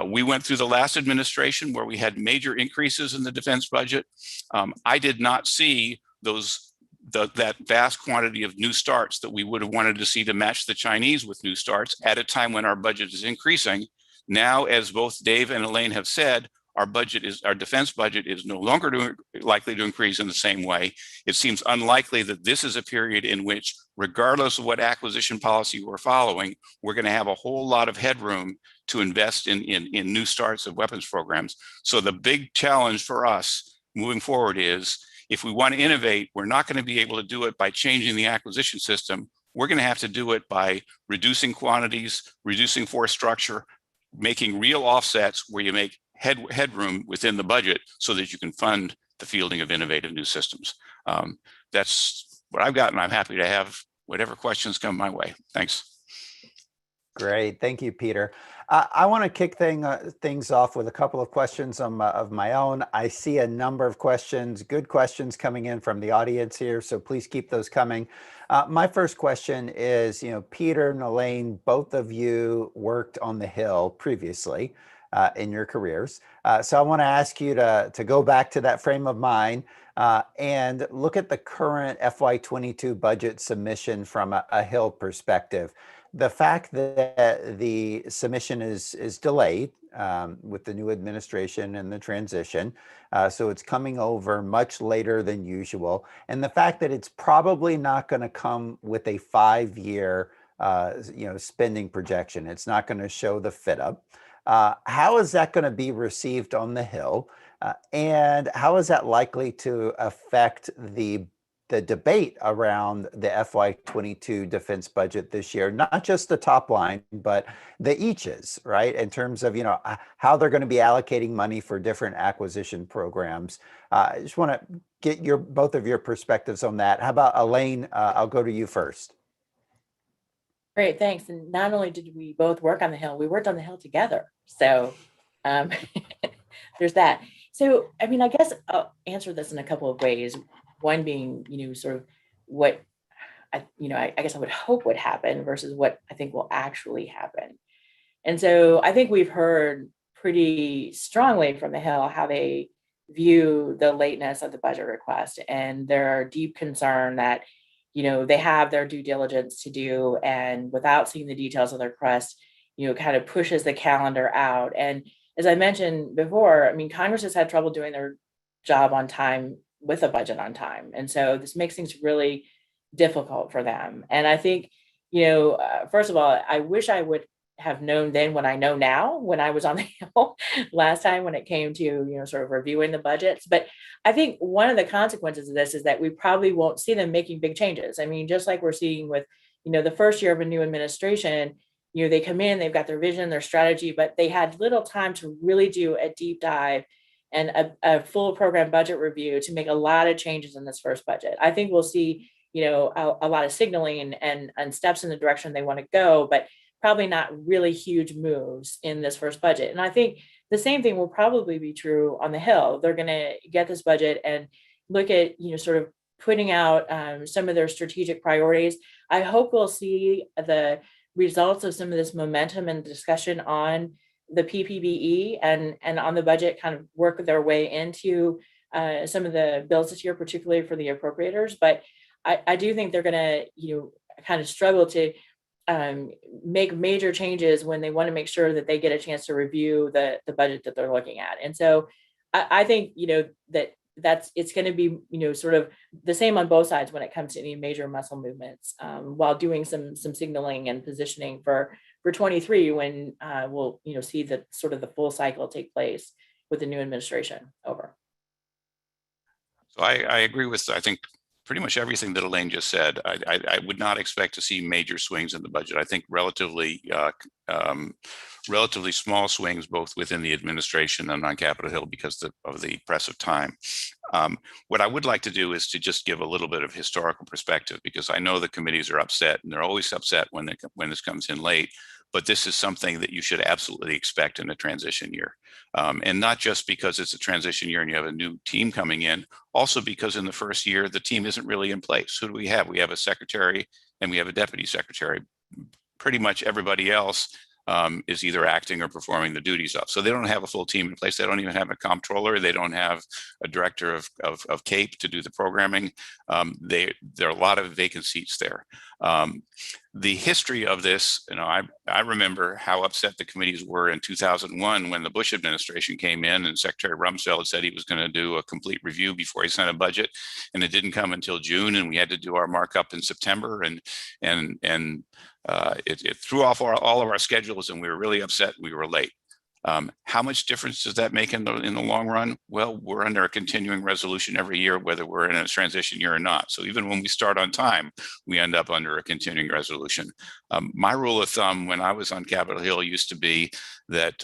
Speaker 4: we went through the last administration where we had major increases in the defense budget. I did not see that vast quantity of new starts that we would have wanted to see to match the Chinese with new starts at a time when our budget is increasing. Now, as both Dave and Elaine have said, our defense budget is no longer likely to increase in the same way. It seems unlikely that this is a period in which, regardless of what acquisition policy we're following, we're going to have a whole lot of headroom to invest in new starts of weapons programs. So the big challenge for us moving forward is, if we want to innovate, we're not going to be able to do it by changing the acquisition system. We're going to have to do it by reducing quantities, reducing force structure, making real offsets where you make headroom within the budget so that you can fund the fielding of innovative new systems. That's what I've got, and I'm happy to have whatever questions come my way. Thanks.
Speaker 1: Great, thank you, Peter. I want to kick things off with a couple of questions of my own. I see a number of questions, good questions coming in from the audience here, so please keep those coming. My first question is, Peter and Elaine, both of you worked on the Hill previously in your careers. So I want to ask you to go back to that frame of mind and look at the current FY22 budget submission from a Hill perspective. The fact that the submission is delayed with the new administration and the transition, so it's coming over much later than usual, and the fact that it's probably not going to come with a 5-year spending projection. It's not going to show the fit up. How is that going to be received on the Hill, and how is that likely to affect the debate around the FY22 defense budget this year, not just the top line, but the eaches, right? In terms of, how they're going to be allocating money for different acquisition programs. I just want to get both of your perspectives on that. How about Elaine? I'll go to you first.
Speaker 3: Great, thanks. And not only did we both work on the Hill, we worked on the Hill together. So there's that. So, I guess I'll answer this in a couple of ways. One being, sort of what I guess I would hope would happen versus what I think will actually happen. And so I think we've heard pretty strongly from the Hill how they view the lateness of the budget request and their deep concern that, they have their due diligence to do, and without seeing the details of their request, kind of pushes the calendar out. And as I mentioned before, Congress has had trouble doing their job on time with a budget on time. And so this makes things really difficult for them. And I think, first of all, I wish I would have known then what I know now when I was on the Hill last time when it came to, sort of reviewing the budgets. But I think one of the consequences of this is that we probably won't see them making big changes. Just like we're seeing with, the first year of a new administration, they come in, they've got their vision, their strategy, but they had little time to really do a deep dive and a full program budget review to make a lot of changes in this first budget. I think we'll see, a lot of signaling and steps in the direction they want to go, but probably not really huge moves in this first budget. And I think the same thing will probably be true on the Hill. They're going to get this budget and look at, sort of putting out some of their strategic priorities. I hope we'll see the results of some of this momentum and discussion on the PPBE and on the budget kind of work their way into some of the bills this year, particularly for the appropriators. But I do think they're going to, kind of struggle to make major changes when they want to make sure that they get a chance to review the budget that they're looking at. And so I think, it's going to be, sort of the same on both sides when it comes to any major muscle movements, while doing some signaling and positioning for 23 when we'll, see the sort of the full cycle take place with the new administration over.
Speaker 4: So I agree with, I think, pretty much everything that Elaine just said. I would not expect to see major swings in the budget. I think relatively small swings both within the administration and on Capitol Hill because of the press of time. What I would like to do is to just give a little bit of historical perspective, because I know the committees are upset, and they're always upset when this comes in late. But this is something that you should absolutely expect in a transition year. And not just because it's a transition year and you have a new team coming in, also because in the first year, the team isn't really in place. Who do we have? We have a secretary and we have a deputy secretary. Pretty much everybody else is either acting or performing the duties of. So they don't have a full team in place. They don't even have a comptroller. They don't have a director of CAPE to do the programming. There are a lot of vacant seats there. The history of this, I remember how upset the committees were in 2001 when the Bush administration came in and Secretary Rumsfeld said he was going to do a complete review before he sent a budget, and it didn't come until June, and we had to do our markup in September, and it threw off all of our schedules, and we were really upset. We were late. How much difference does that make in the long run? Well, we're under a continuing resolution every year, whether we're in a transition year or not. So even when we start on time, we end up under a continuing resolution. My rule of thumb when I was on Capitol Hill used to be that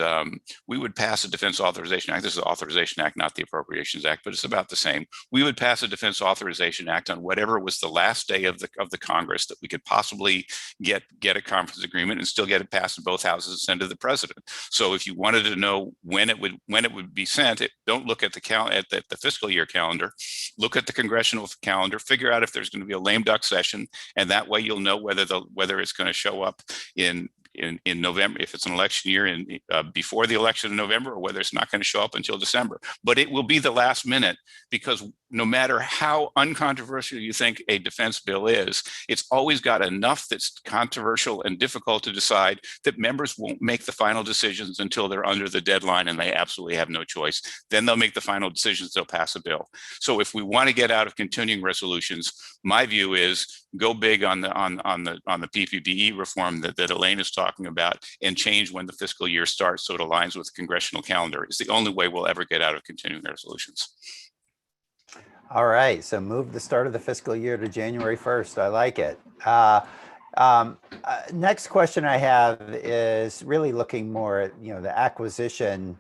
Speaker 4: we would pass a Defense Authorization Act. This is the Authorization Act, not the Appropriations Act, but it's about the same. We would pass a Defense Authorization Act on whatever was the last day of the Congress that we could possibly get a conference agreement and still get it passed in both houses and send to the president. So if you wanted to know when it would be sent, don't look at the fiscal year calendar. Look at the congressional calendar. Figure out if there's going to be a lame duck session, and that way you'll know whether it's going to show up in November, if it's an election year, before the election in November, or whether it's not going to show up until December. But it will be the last minute, because no matter how uncontroversial you think a defense bill is, it's always got enough that's controversial and difficult to decide that members won't make the final decisions until they're under the deadline and they absolutely have no choice. Then they'll make the final decisions, they'll pass a bill. So if we want to get out of continuing resolutions, my view is go big on the PPPE reform that Elaine is talking about, and change when the fiscal year starts so it aligns with the congressional calendar. It's the only way we'll ever get out of continuing resolutions.
Speaker 1: All right, so move the start of the fiscal year to January 1st. I like it. Next question I have is really looking more at the acquisition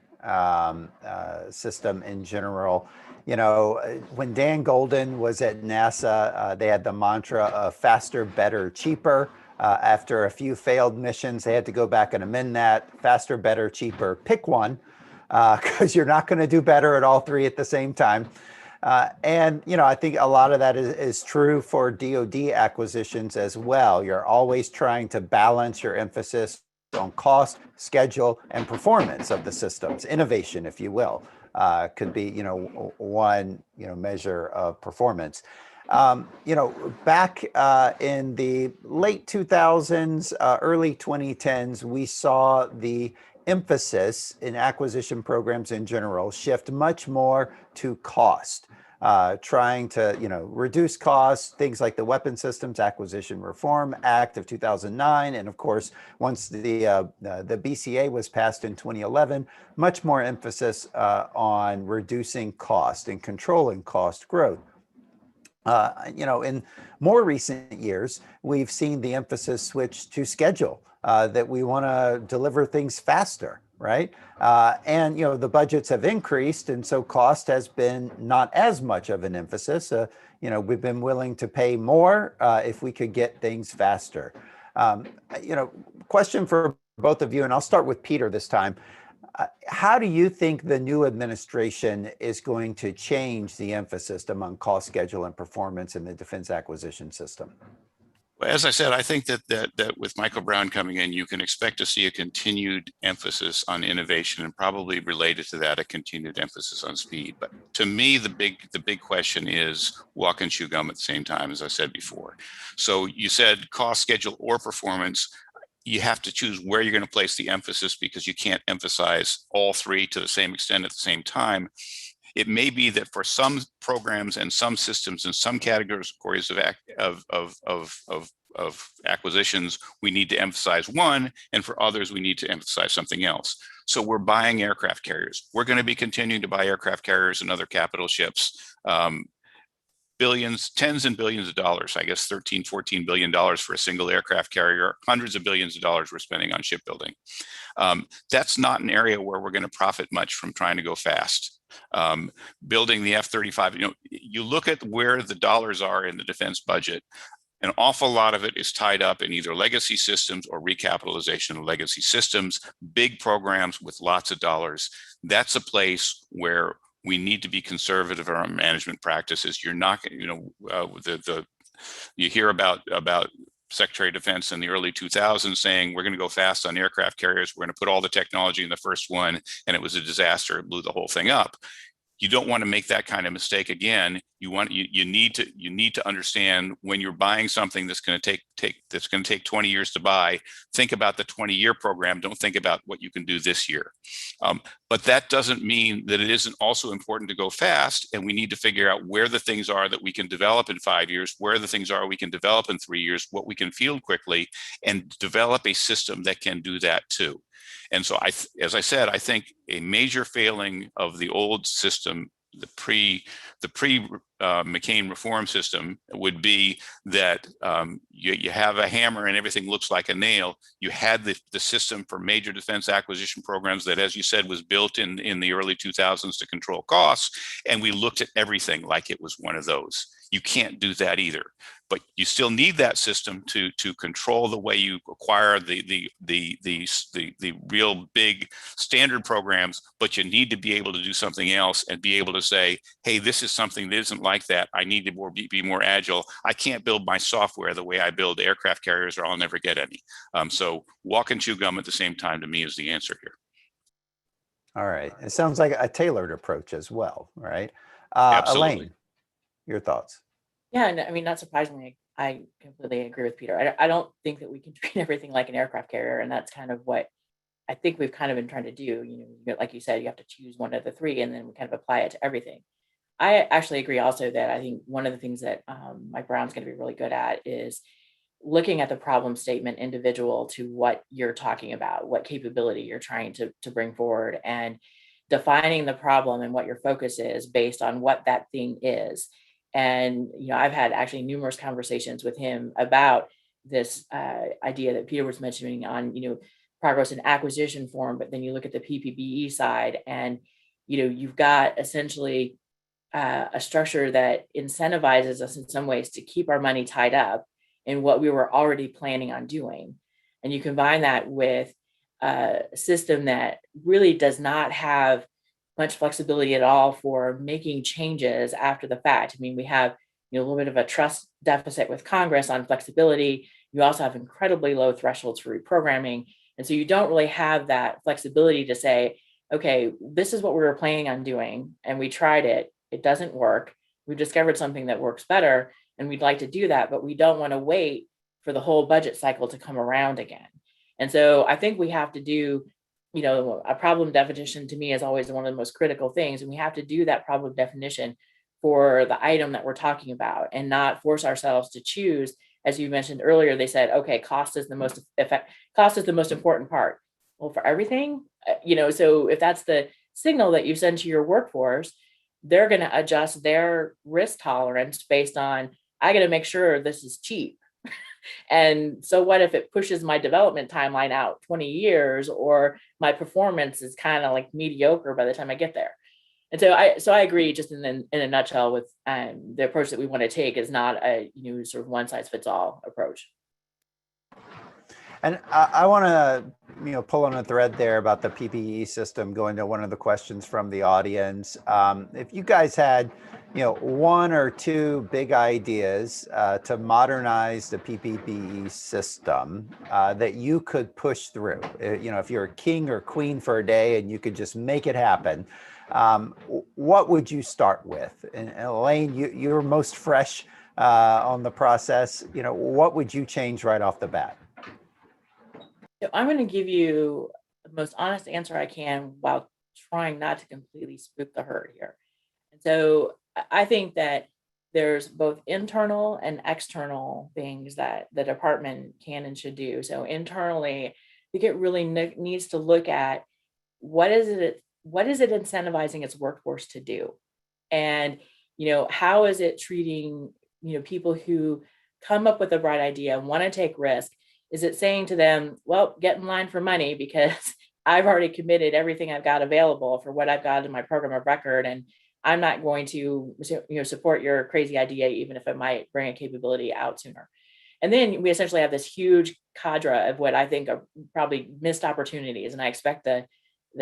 Speaker 1: system in general. When Dan Golden was at NASA, they had the mantra of faster, better, cheaper. After a few failed missions, they had to go back and amend that. Faster, better, cheaper. Pick one, because you're not going to do better at all three at the same time. And I think a lot of that is true for DoD acquisitions as well. You're always trying to balance your emphasis on cost, schedule, and performance of the systems. Innovation, if you will, could be one measure of performance. Back in the late 2000s, early 2010s, we saw the emphasis in acquisition programs in general shift much more to cost, trying to reduce costs, things like the Weapon Systems Acquisition Reform Act of 2009, and of course, once the BCA was passed in 2011, much more emphasis on reducing cost and controlling cost growth. In more recent years, we've seen the emphasis switch to schedule, that we want to deliver things faster, right? And the budgets have increased, and so cost has been not as much of an emphasis. We've been willing to pay more if we could get things faster. Question for both of you, and I'll start with Peter this time. How do you think the new administration is going to change the emphasis among cost, schedule, and performance in the defense acquisition system?
Speaker 4: As I said, I think that with Michael Brown coming in, you can expect to see a continued emphasis on innovation, and probably related to that, a continued emphasis on speed. But to me, the big question is walk and chew gum at the same time, as I said before. So you said cost, schedule, or performance. You have to choose where you're going to place the emphasis, because you can't emphasize all three to the same extent at the same time. It may be that for some programs and some systems and some categories of acquisitions, we need to emphasize one, and for others, we need to emphasize something else. So we're buying aircraft carriers. We're going to be continuing to buy aircraft carriers and other capital ships. Billions, tens and billions of dollars, I guess $13-14 billion for a single aircraft carrier, hundreds of billions of dollars we're spending on shipbuilding. That's not an area where we're going to profit much from trying to go fast. Building the F-35, you look at where the dollars are in the defense budget, an awful lot of it is tied up in either legacy systems or recapitalization of legacy systems, big programs with lots of dollars. That's a place where we need to be conservative in our management practices. You're not, you hear about Secretary of Defense in the early 2000s saying, we're going to go fast on aircraft carriers. We're going to put all the technology in the first one. And it was a disaster. It blew the whole thing up. You don't want to make that kind of mistake again. You need to understand, when you're buying something that's going to take 20 years to buy, think about the 20-year program. Don't think about what you can do this year. But that doesn't mean that it isn't also important to go fast. And we need to figure out where the things are that we can develop in 5 years, where the things are we can develop in 3 years, what we can field quickly, and develop a system that can do that too. And so, as I said, I think a major failing of the old system, the pre McCain reform system, would be that you have a hammer and everything looks like a nail. You had the system for major defense acquisition programs that, as you said, was built in the early 2000s to control costs, and we looked at everything like it was one of those. You can't do that either, but you still need that system to control the way you acquire the real big standard programs. But you need to be able to do something else and be able to say, hey, this is something that isn't like that. I need to be more agile. I can't build my software the way I build aircraft carriers, or I'll never get any. So walk and chew gum at the same time, to me, is the answer here.
Speaker 1: All right. It sounds like a tailored approach as well, right?
Speaker 4: Absolutely.
Speaker 1: Elaine, your thoughts?
Speaker 3: Yeah, and I mean, not surprisingly, I completely agree with Peter. I don't think that we can treat everything like an aircraft carrier, and that's kind of what I think we've kind of been trying to do. Like you said, you have to choose one of the three, and then we kind of apply it to everything. I actually agree also that I think one of the things that Mike Brown's going to be really good at is looking at the problem statement individual to what you're talking about, what capability you're trying to bring forward, and defining the problem and what your focus is based on what that thing is. And, I've had actually numerous conversations with him about this idea that Peter was mentioning on, progress in acquisition form, but then you look at the PPBE side, and, you've got essentially a structure that incentivizes us in some ways to keep our money tied up in what we were already planning on doing. And you combine that with a system that really does not have much flexibility at all for making changes after the fact. I mean, we have a little bit of a trust deficit with Congress on flexibility. You also have incredibly low thresholds for reprogramming. And so you don't really have that flexibility to say, okay, this is what we were planning on doing, and we tried it. It doesn't work. We've discovered something that works better, and we'd like to do that, but we don't want to wait for the whole budget cycle to come around again. And so I think we have to do, a problem definition to me is always one of the most critical things. And we have to do that problem definition for the item that we're talking about, and not force ourselves to choose. As you mentioned earlier, they said, okay, cost is the most important part. Well, for everything, so if that's the signal that you send to your workforce, they're going to adjust their risk tolerance based on, I got to make sure this is cheap. And so what if it pushes my development timeline out 20 years, or my performance is kind of like mediocre by the time I get there? And so I agree, just in a nutshell, with the approach that we want to take is not a sort of one size fits all approach.
Speaker 1: And I want to, pull on a thread there about the PPE system, going to one of the questions from the audience. If you guys had, one or two big ideas to modernize the PPE system that you could push through, if you're a king or queen for a day and you could just make it happen, what would you start with? And Elaine, you're most fresh on the process. What would you change right off the bat?
Speaker 3: So I'm going to give you the most honest answer I can while trying not to completely spook the herd here. And so I think that there's both internal and external things that the department can and should do. So internally, I think it really needs to look at what is it incentivizing its workforce to do? And, how is it treating, people who come up with a bright idea and want to take risk? Is it saying to them, well, get in line for money because I've already committed everything I've got available for what I've got in my program of record, and I'm not going to, support your crazy idea, even if it might bring a capability out sooner. And then we essentially have this huge cadre of what I think are probably missed opportunities. And I expect the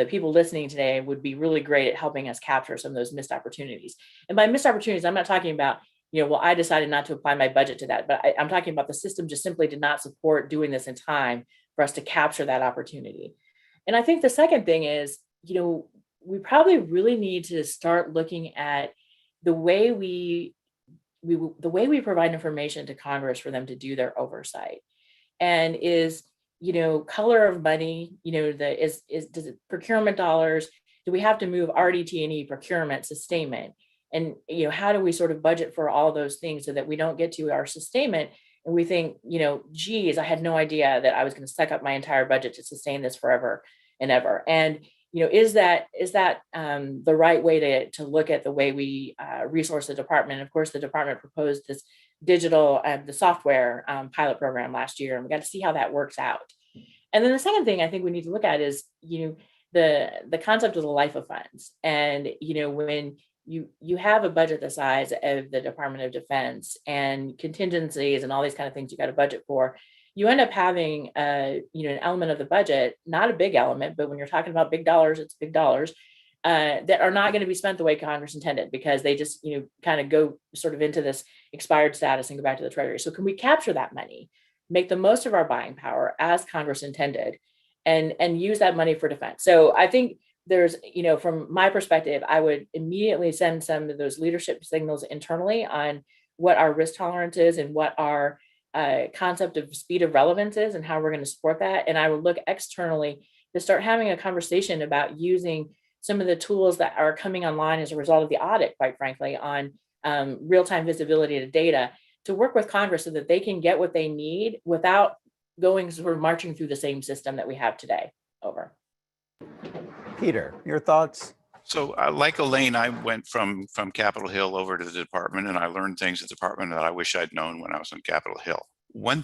Speaker 3: people listening today would be really great at helping us capture some of those missed opportunities. And by missed opportunities, I'm not talking about, well, I decided not to apply my budget to that, but I'm talking about the system just simply did not support doing this in time for us to capture that opportunity. And I think the second thing is, we probably really need to start looking at the way we provide information to Congress for them to do their oversight. And is, color of money, does it procurement dollars? Do we have to move RDT&E procurement sustainment? And, how do we sort of budget for all those things so that we don't get to our sustainment and we think, geez, I had no idea that I was going to suck up my entire budget to sustain this forever and ever. And, is that the right way to look at the way we resource the department? And of course, the department proposed this digital, the software pilot program last year, and we got to see how that works out. And then the second thing I think we need to look at is, the concept of the life of funds. And, when you have a budget the size of the Department of Defense and contingencies and all these kind of things you got to budget for, you end up having an element of the budget, not a big element, but when you're talking about big dollars, it's big dollars that are not going to be spent the way Congress intended, because they just kind of go sort of into this expired status and go back to the Treasury. So can we capture that money, make the most of our buying power as Congress intended, and use that money for defense? So I think there's, from my perspective, I would immediately send some of those leadership signals internally on what our risk tolerance is and what our concept of speed of relevance is and how we're going to support that. And I would look externally to start having a conversation about using some of the tools that are coming online as a result of the audit, quite frankly, on real-time visibility to data to work with Congress so that they can get what they need without going sort of marching through the same system that we have today. Over.
Speaker 1: Peter, your thoughts?
Speaker 4: So like Elaine, I went from Capitol Hill over to the department, and I learned things at the department that I wish I'd known when I was on Capitol Hill. One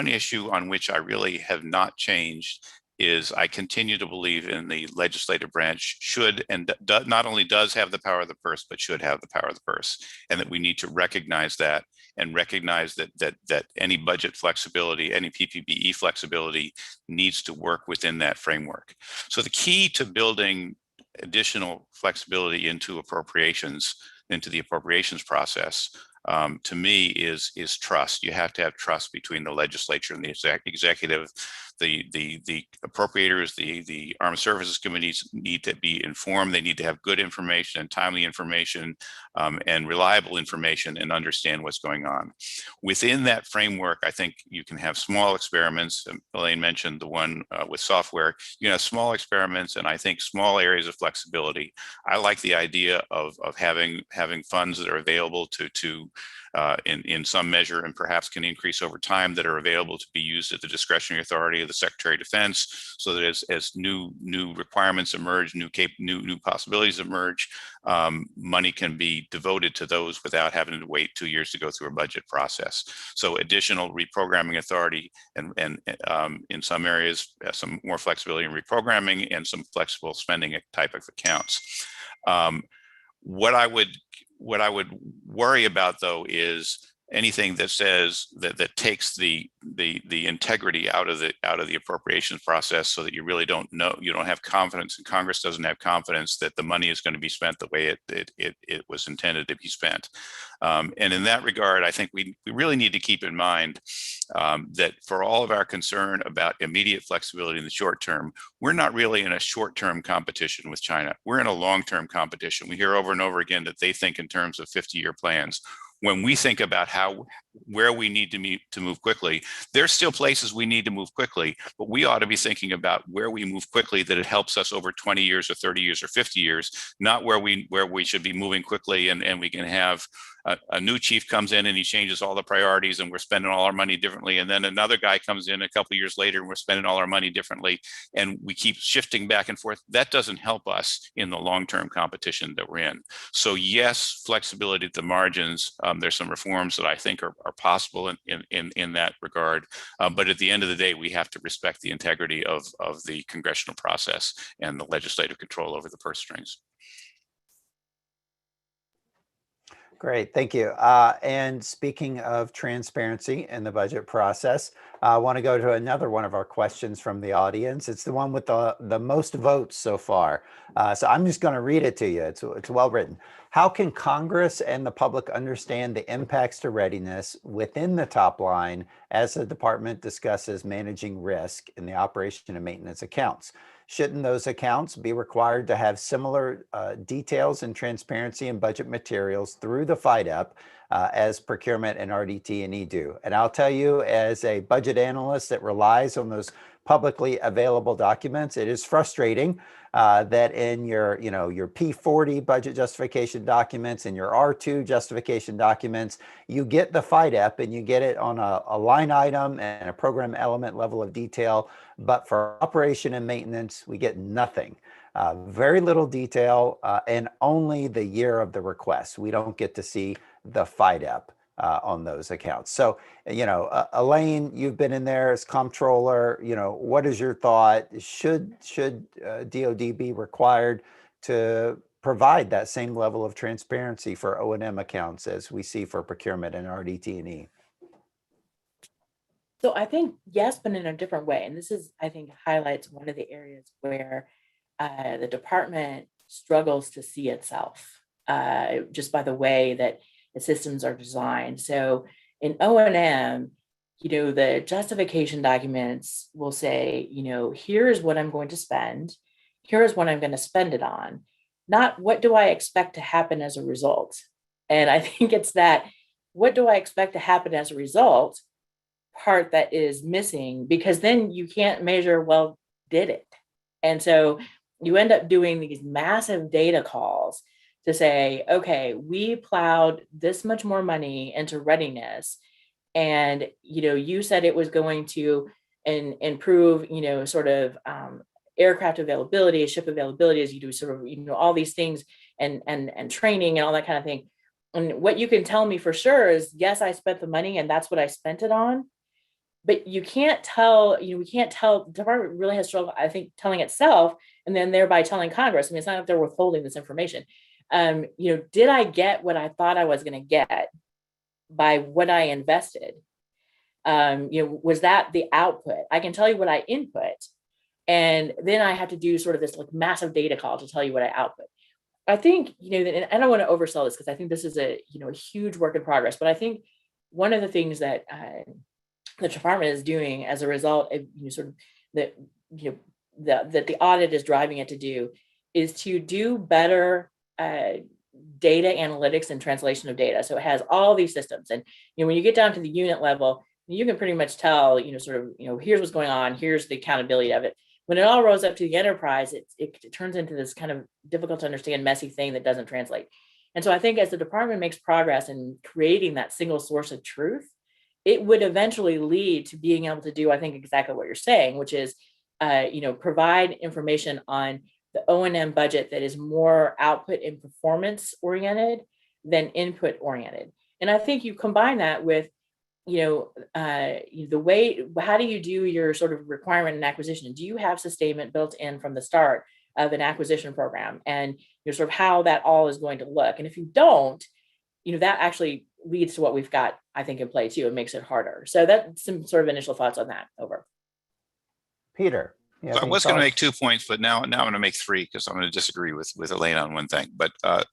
Speaker 4: issue on which I really have not changed is I continue to believe in the legislative branch should and not only does have the power of the purse, but should have the power of the purse, and that we need to recognize that and recognize that any budget flexibility, any PPBE flexibility needs to work within that framework. So the key to building additional flexibility into the appropriations process, to me is trust. You have to have trust between the legislature and the executive. The appropriators, the Armed Services Committees need to be informed. They need to have good information and timely information and reliable information and understand what's going on. Within that framework, I think you can have small experiments. Elaine mentioned the one with software. You can have small experiments and I think small areas of flexibility. I like the idea of having funds that are available in some measure and perhaps can increase over time that are available to be used at the discretionary authority of the Secretary of Defense, so that as new requirements emerge, new possibilities emerge, money can be devoted to those without having to wait 2 years to go through a budget process. So additional reprogramming authority and in some areas, some more flexibility in reprogramming and some flexible spending type of accounts. What I would worry about, though, is anything that says that takes the integrity out of the appropriations process, so that you really don't know, you don't have confidence, and Congress doesn't have confidence that the money is going to be spent the way it was intended to be spent. And in that regard, I think we really need to keep in mind that for all of our concern about immediate flexibility in the short term, we're not really in a short-term competition with China. We're in a long-term competition. We hear over and over again that they think in terms of 50-year plans. When we think about where we need to move quickly, there's still places we need to move quickly, but we ought to be thinking about where we move quickly, that it helps us over 20 years or 30 years or 50 years, not where we should be moving quickly and we can have a new chief comes in and he changes all the priorities and we're spending all our money differently. And then another guy comes in a couple of years later and we're spending all our money differently. And we keep shifting back and forth. That doesn't help us in the long-term competition that we're in. So yes, flexibility at the margins. There's some reforms that I think are possible in that regard. But at the end of the day, we have to respect the integrity of the congressional process and the legislative control over the purse strings.
Speaker 1: Great, thank you. And speaking of transparency in the budget process, I want to go to another one of our questions from the audience. It's the one with the most votes so far. So I'm just going to read it to you. It's well written. How can Congress and the public understand the impacts to readiness within the top line as the department discusses managing risk in the operation and maintenance accounts? Shouldn't those accounts be required to have similar details and transparency in budget materials through the FYDP as procurement and RDT&E do? And I'll tell you, as a budget analyst that relies on those publicly available documents, it is frustrating that in your P40 budget justification documents and your R2 justification documents, you get the FYDP and you get it on a line item and a program element level of detail. But for operation and maintenance, we get nothing. Very little detail and only the year of the request. We don't get to see the FYDP on those accounts. So, Elaine, you've been in there as comptroller. What is your thought? Should DoD be required to provide that same level of transparency for O&M accounts as we see for procurement and RDT&E?
Speaker 3: So I think yes, but in a different way. And this is, I think, highlights one of the areas where the department struggles to see itself just by the way that the systems are designed. So in O&M, the justification documents will say, here's what I'm going to spend. Here's what I'm going to spend it on. Not what do I expect to happen as a result. And I think it's that, what do I expect to happen as a result part that is missing, because then you can't measure, well, did it? And so you end up doing these massive data calls to say, okay, we plowed this much more money into readiness. And, you said it was going to improve, sort of aircraft availability, ship availability, as you do sort of, all these things and training and all that kind of thing. And what you can tell me for sure is, yes, I spent the money and that's what I spent it on. But you can't tell, we can't tell, the department really has struggled, I think, telling itself and then thereby telling Congress. I mean, it's not like they're withholding this information. Did I get what I thought I was going to get by what I invested? Was that the output? I can tell you what I input. And then I have to do sort of this like massive data call to tell you what I output. I think, and I don't want to oversell this because I think this is a huge work in progress, but I think one of the things that the department is doing as a result of sort of that the audit is driving it to do is to do better data analytics and translation of data. So it has all these systems, and when you get down to the unit level, you can pretty much tell sort of here's what's going on, here's the accountability of it. When it all rolls up to the enterprise, it turns into this kind of difficult to understand, messy thing that doesn't translate. And so I think as the department makes progress in creating that single source of truth, it would eventually lead to being able to do, I think, exactly what you're saying, which is, provide information on the O&M budget that is more output and performance oriented than input oriented. And I think you combine that with, the way, how do you do your sort of requirement and acquisition? Do you have sustainment built in from the start of an acquisition program, and sort of how that all is going to look? And if you don't, that actually leads to what we've got, I think, in play too. It makes it harder. So that's some sort of initial thoughts on that. Over.
Speaker 1: Peter.
Speaker 4: So I was going to make 2 points, but now I'm going to make 3 because I'm going to disagree with Elaine on one thing. But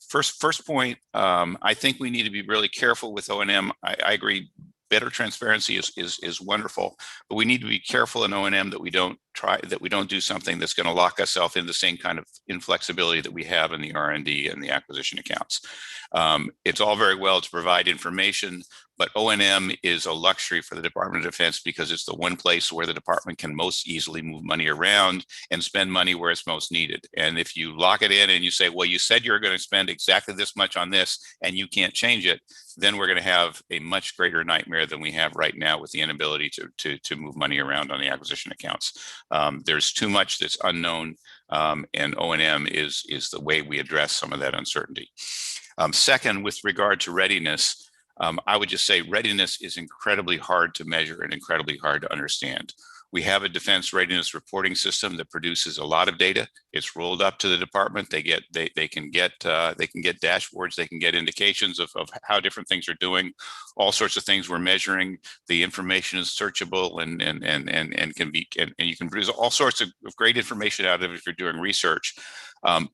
Speaker 4: first point, I think we need to be really careful with O&M. I agree. Better transparency is wonderful, but we need to be careful in O&M that we don't do something that's going to lock ourselves in the same kind of inflexibility that we have in the R&D and the acquisition accounts. It's all very well to provide information, but O&M is a luxury for the Department of Defense because it's the one place where the department can most easily move money around and spend money where it's most needed. And if you lock it in and you say, well, you said you're going to spend exactly this much on this and you can't change it, then we're going to have a much greater nightmare than we have right now with the inability to move money around on the acquisition accounts. There's too much that's unknown, and O&M is the way we address some of that uncertainty. Second, with regard to readiness, I would just say readiness is incredibly hard to measure and incredibly hard to understand. We have a defense readiness reporting system that produces a lot of data. It's rolled up to the department. They can get dashboards. They can get indications of how different things are doing. All sorts of things we're measuring. The information is searchable and you can produce all sorts of great information out of it if you're doing research.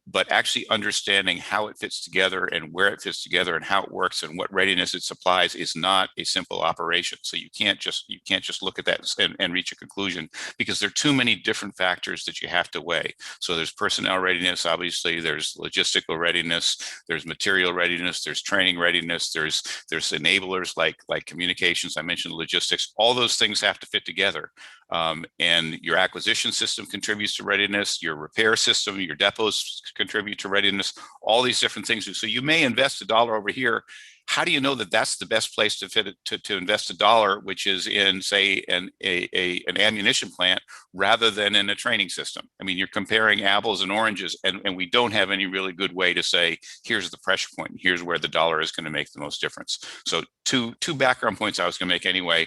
Speaker 4: But actually understanding how it fits together and where it fits together and how it works and what readiness it supplies is not a simple operation. So you can't just look at that and reach a conclusion because there are too many different factors that you have to weigh. So there's personnel readiness, obviously, there's logistical readiness, there's material readiness, there's training readiness, there's enablers like communications, I mentioned logistics, all those things have to fit together. And your acquisition system contributes to readiness, your repair system, your depots contribute to readiness, all these different things. So you may invest $1 over here. How do you know that that's the best place to invest $1, which is in, say, an ammunition plant rather than in a training system? I mean, you're comparing apples and oranges, and we don't have any really good way to say, here's the pressure point, and here's where the dollar is going to make the most difference. So two background points I was going to make anyway.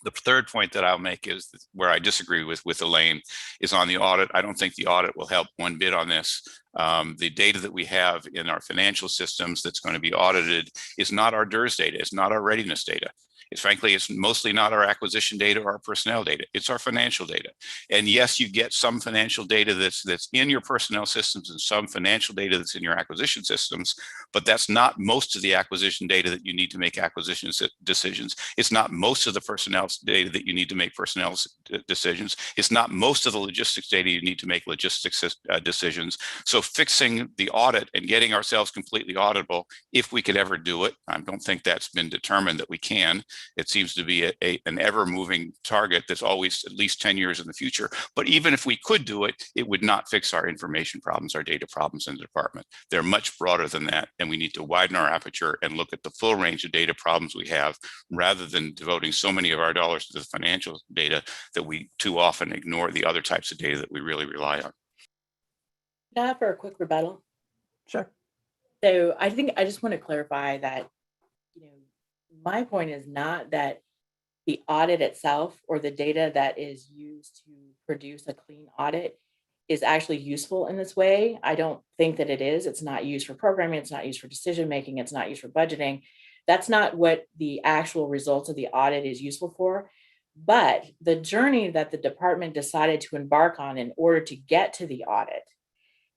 Speaker 4: The third point that I'll make is where I disagree with Elaine is on the audit. I don't think the audit will help one bit on this. The data that we have in our financial systems that's going to be audited is not our DERS data. It's not our readiness data. It's mostly not our acquisition data or our personnel data. It's our financial data. And yes, you get some financial data that's in your personnel systems and some financial data that's in your acquisition systems, but that's not most of the acquisition data that you need to make acquisition decisions. It's not most of the personnel data that you need to make personnel decisions. It's not most of the logistics data you need to make logistics decisions. So fixing the audit and getting ourselves completely auditable, if we could ever do it, I don't think that's been determined that we can. It seems to be an ever-moving target that's always at least 10 years in the future. But even if we could do it, it would not fix our information problems, our data problems in the department. They're much broader than that, and we need to widen our aperture and look at the full range of data problems we have, rather than devoting so many of our dollars to the financial data that we too often ignore the other types of data that we really rely on.
Speaker 3: Can I offer a quick rebuttal?
Speaker 1: Sure.
Speaker 3: So I think I just want to clarify that, my point is not that the audit itself or the data that is used to produce a clean audit is actually useful in this way. I don't think that it is. It's not used for programming. It's not used for decision making. It's not used for budgeting. That's not what the actual results of the audit is useful for. But the journey that the department decided to embark on in order to get to the audit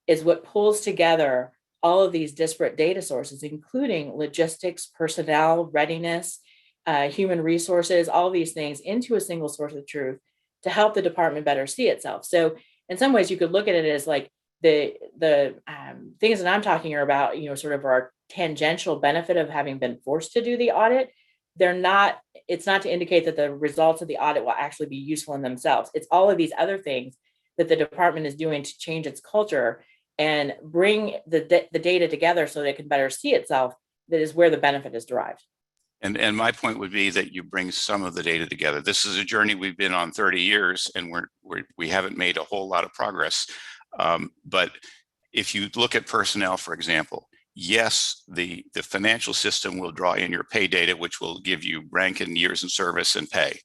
Speaker 3: is what pulls together all of these disparate data sources, including logistics, personnel, readiness, human resources, all these things into a single source of truth to help the department better see itself. So in some ways, you could look at it as like the things that I'm talking about, sort of our tangential benefit of having been forced to do the audit. It's not to indicate that the results of the audit will actually be useful in themselves. It's all of these other things that the department is doing to change its culture and bring the data together so that it can better see itself. That is where the benefit is derived.
Speaker 4: And my point would be that you bring some of the data together. This is a journey we've been on 30 years, and we haven't made a whole lot of progress. But if you look at personnel, for example, yes, the financial system will draw in your pay data, which will give you rank and years in service and pay.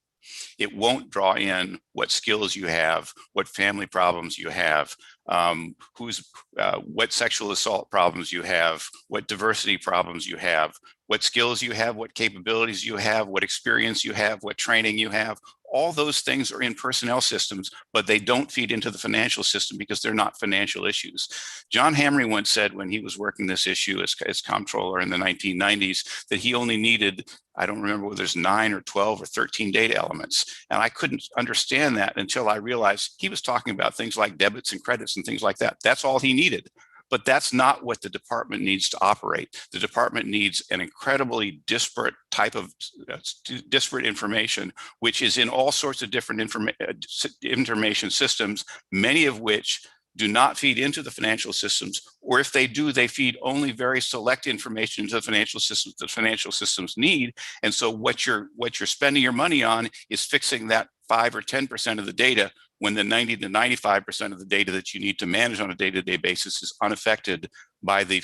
Speaker 4: It won't draw in what skills you have, what family problems you have, what sexual assault problems you have, what diversity problems you have, what skills you have, what capabilities you have, what experience you have, what training you have. All those things are in personnel systems, but they don't feed into the financial system because they're not financial issues. John Hamre once said when he was working this issue as comptroller in the 1990s that he only needed, I don't remember whether there's 9 or 12 or 13 data elements. And I couldn't understand that until I realized he was talking about things like debits and credits and things like that. That's all he needed. But that's not what the department needs to operate. The department needs an incredibly disparate type of disparate information, which is in all sorts of different information systems, many of which do not feed into the financial systems, or if they do, they feed only very select information into the financial systems need. And so what you're spending your money on is fixing that 5 or 10% of the data, when the 90 to 95% of the data that you need to manage on a day-to-day basis is unaffected by the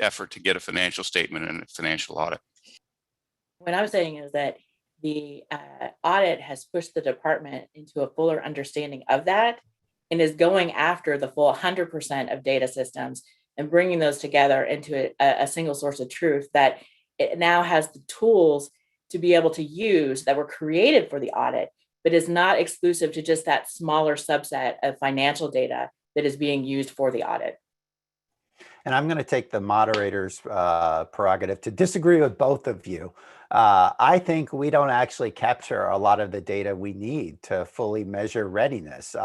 Speaker 4: effort to get a financial statement and a financial audit.
Speaker 3: What I'm saying is that the audit has pushed the department into a fuller understanding of that and is going after the full 100% of data systems and bringing those together into a single source of truth that it now has the tools to be able to use that were created for the audit, but is not exclusive to just that smaller subset of financial data that is being used for the audit.
Speaker 1: And I'm going to take the moderator's prerogative to disagree with both of you. I think we don't actually capture a lot of the data we need to fully measure readiness.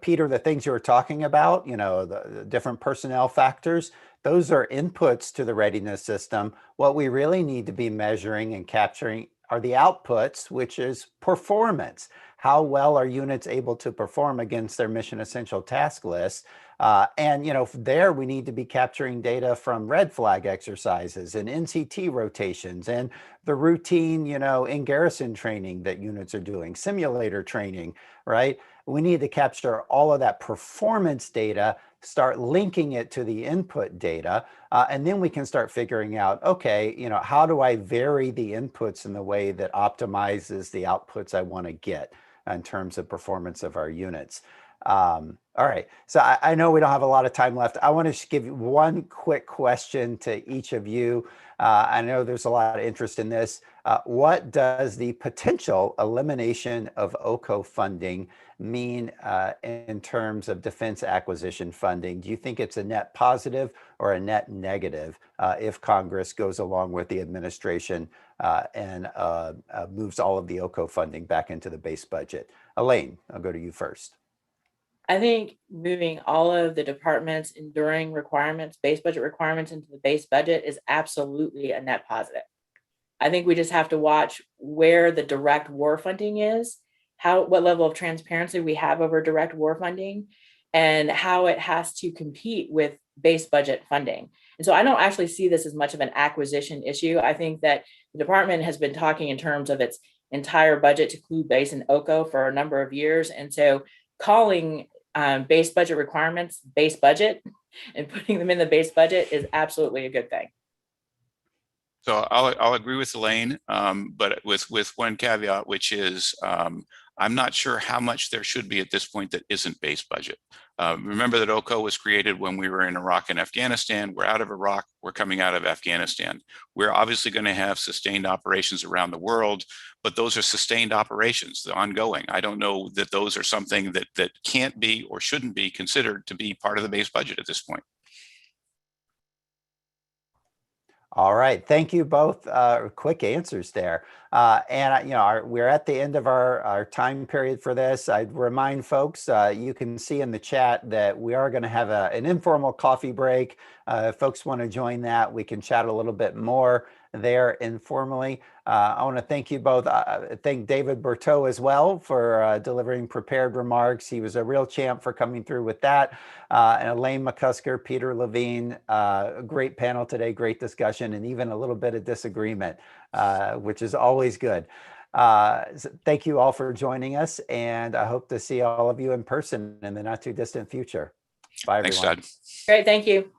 Speaker 1: Peter, the things you were talking about, the different personnel factors, those are inputs to the readiness system. What we really need to be measuring and capturing are the outputs, which is performance. How well are units able to perform against their mission essential task list? There we need to be capturing data from red flag exercises and NCT rotations and the routine, in garrison training that units are doing, simulator training, right? We need to capture all of that performance data, start linking it to the input data, and then we can start figuring out, okay, how do I vary the inputs in the way that optimizes the outputs I want to get in terms of performance of our units. All right, so I know we don't have a lot of time left. I want to give you one quick question to each of you. I know there's a lot of interest in this. What does the potential elimination of OCO funding mean in terms of defense acquisition funding? Do you think it's a net positive or a net negative if Congress goes along with the administration and moves all of the OCO funding back into the base budget? Elaine, I'll go to you first.
Speaker 3: I think moving all of the department's enduring requirements, base budget requirements into the base budget is absolutely a net positive. I think we just have to watch where the direct war funding is, what level of transparency we have over direct war funding, and how it has to compete with base budget funding. And so I don't actually see this as much of an acquisition issue. I think that the department has been talking in terms of its entire budget to include base and OCO for a number of years. And so calling base budget requirements base budget and putting them in the base budget is absolutely a good thing.
Speaker 4: So I'll agree with Elaine, but with one caveat, which is I'm not sure how much there should be at this point that isn't base budget. Remember that OCO was created when we were in Iraq and Afghanistan. We're out of Iraq. We're coming out of Afghanistan. We're obviously going to have sustained operations around the world, but those are sustained operations, they're ongoing. I don't know that those are something that can't be or shouldn't be considered to be part of the base budget at this point.
Speaker 1: All right, thank you both. Quick answers there. We're at the end of our time period for this. I'd remind folks, you can see in the chat that we are going to have an informal coffee break. If folks want to join that, we can chat a little bit more there informally. I want to thank you both. Thank David Berteau as well for delivering prepared remarks. He was a real champ for coming through with that. And Elaine McCusker, Peter Levine, great panel today, great discussion, and even a little bit of disagreement, which is always good. So thank you all for joining us, and I hope to see all of you in person in the not too distant future. Bye, everyone.
Speaker 4: Thanks, Todd.
Speaker 3: Great, thank you.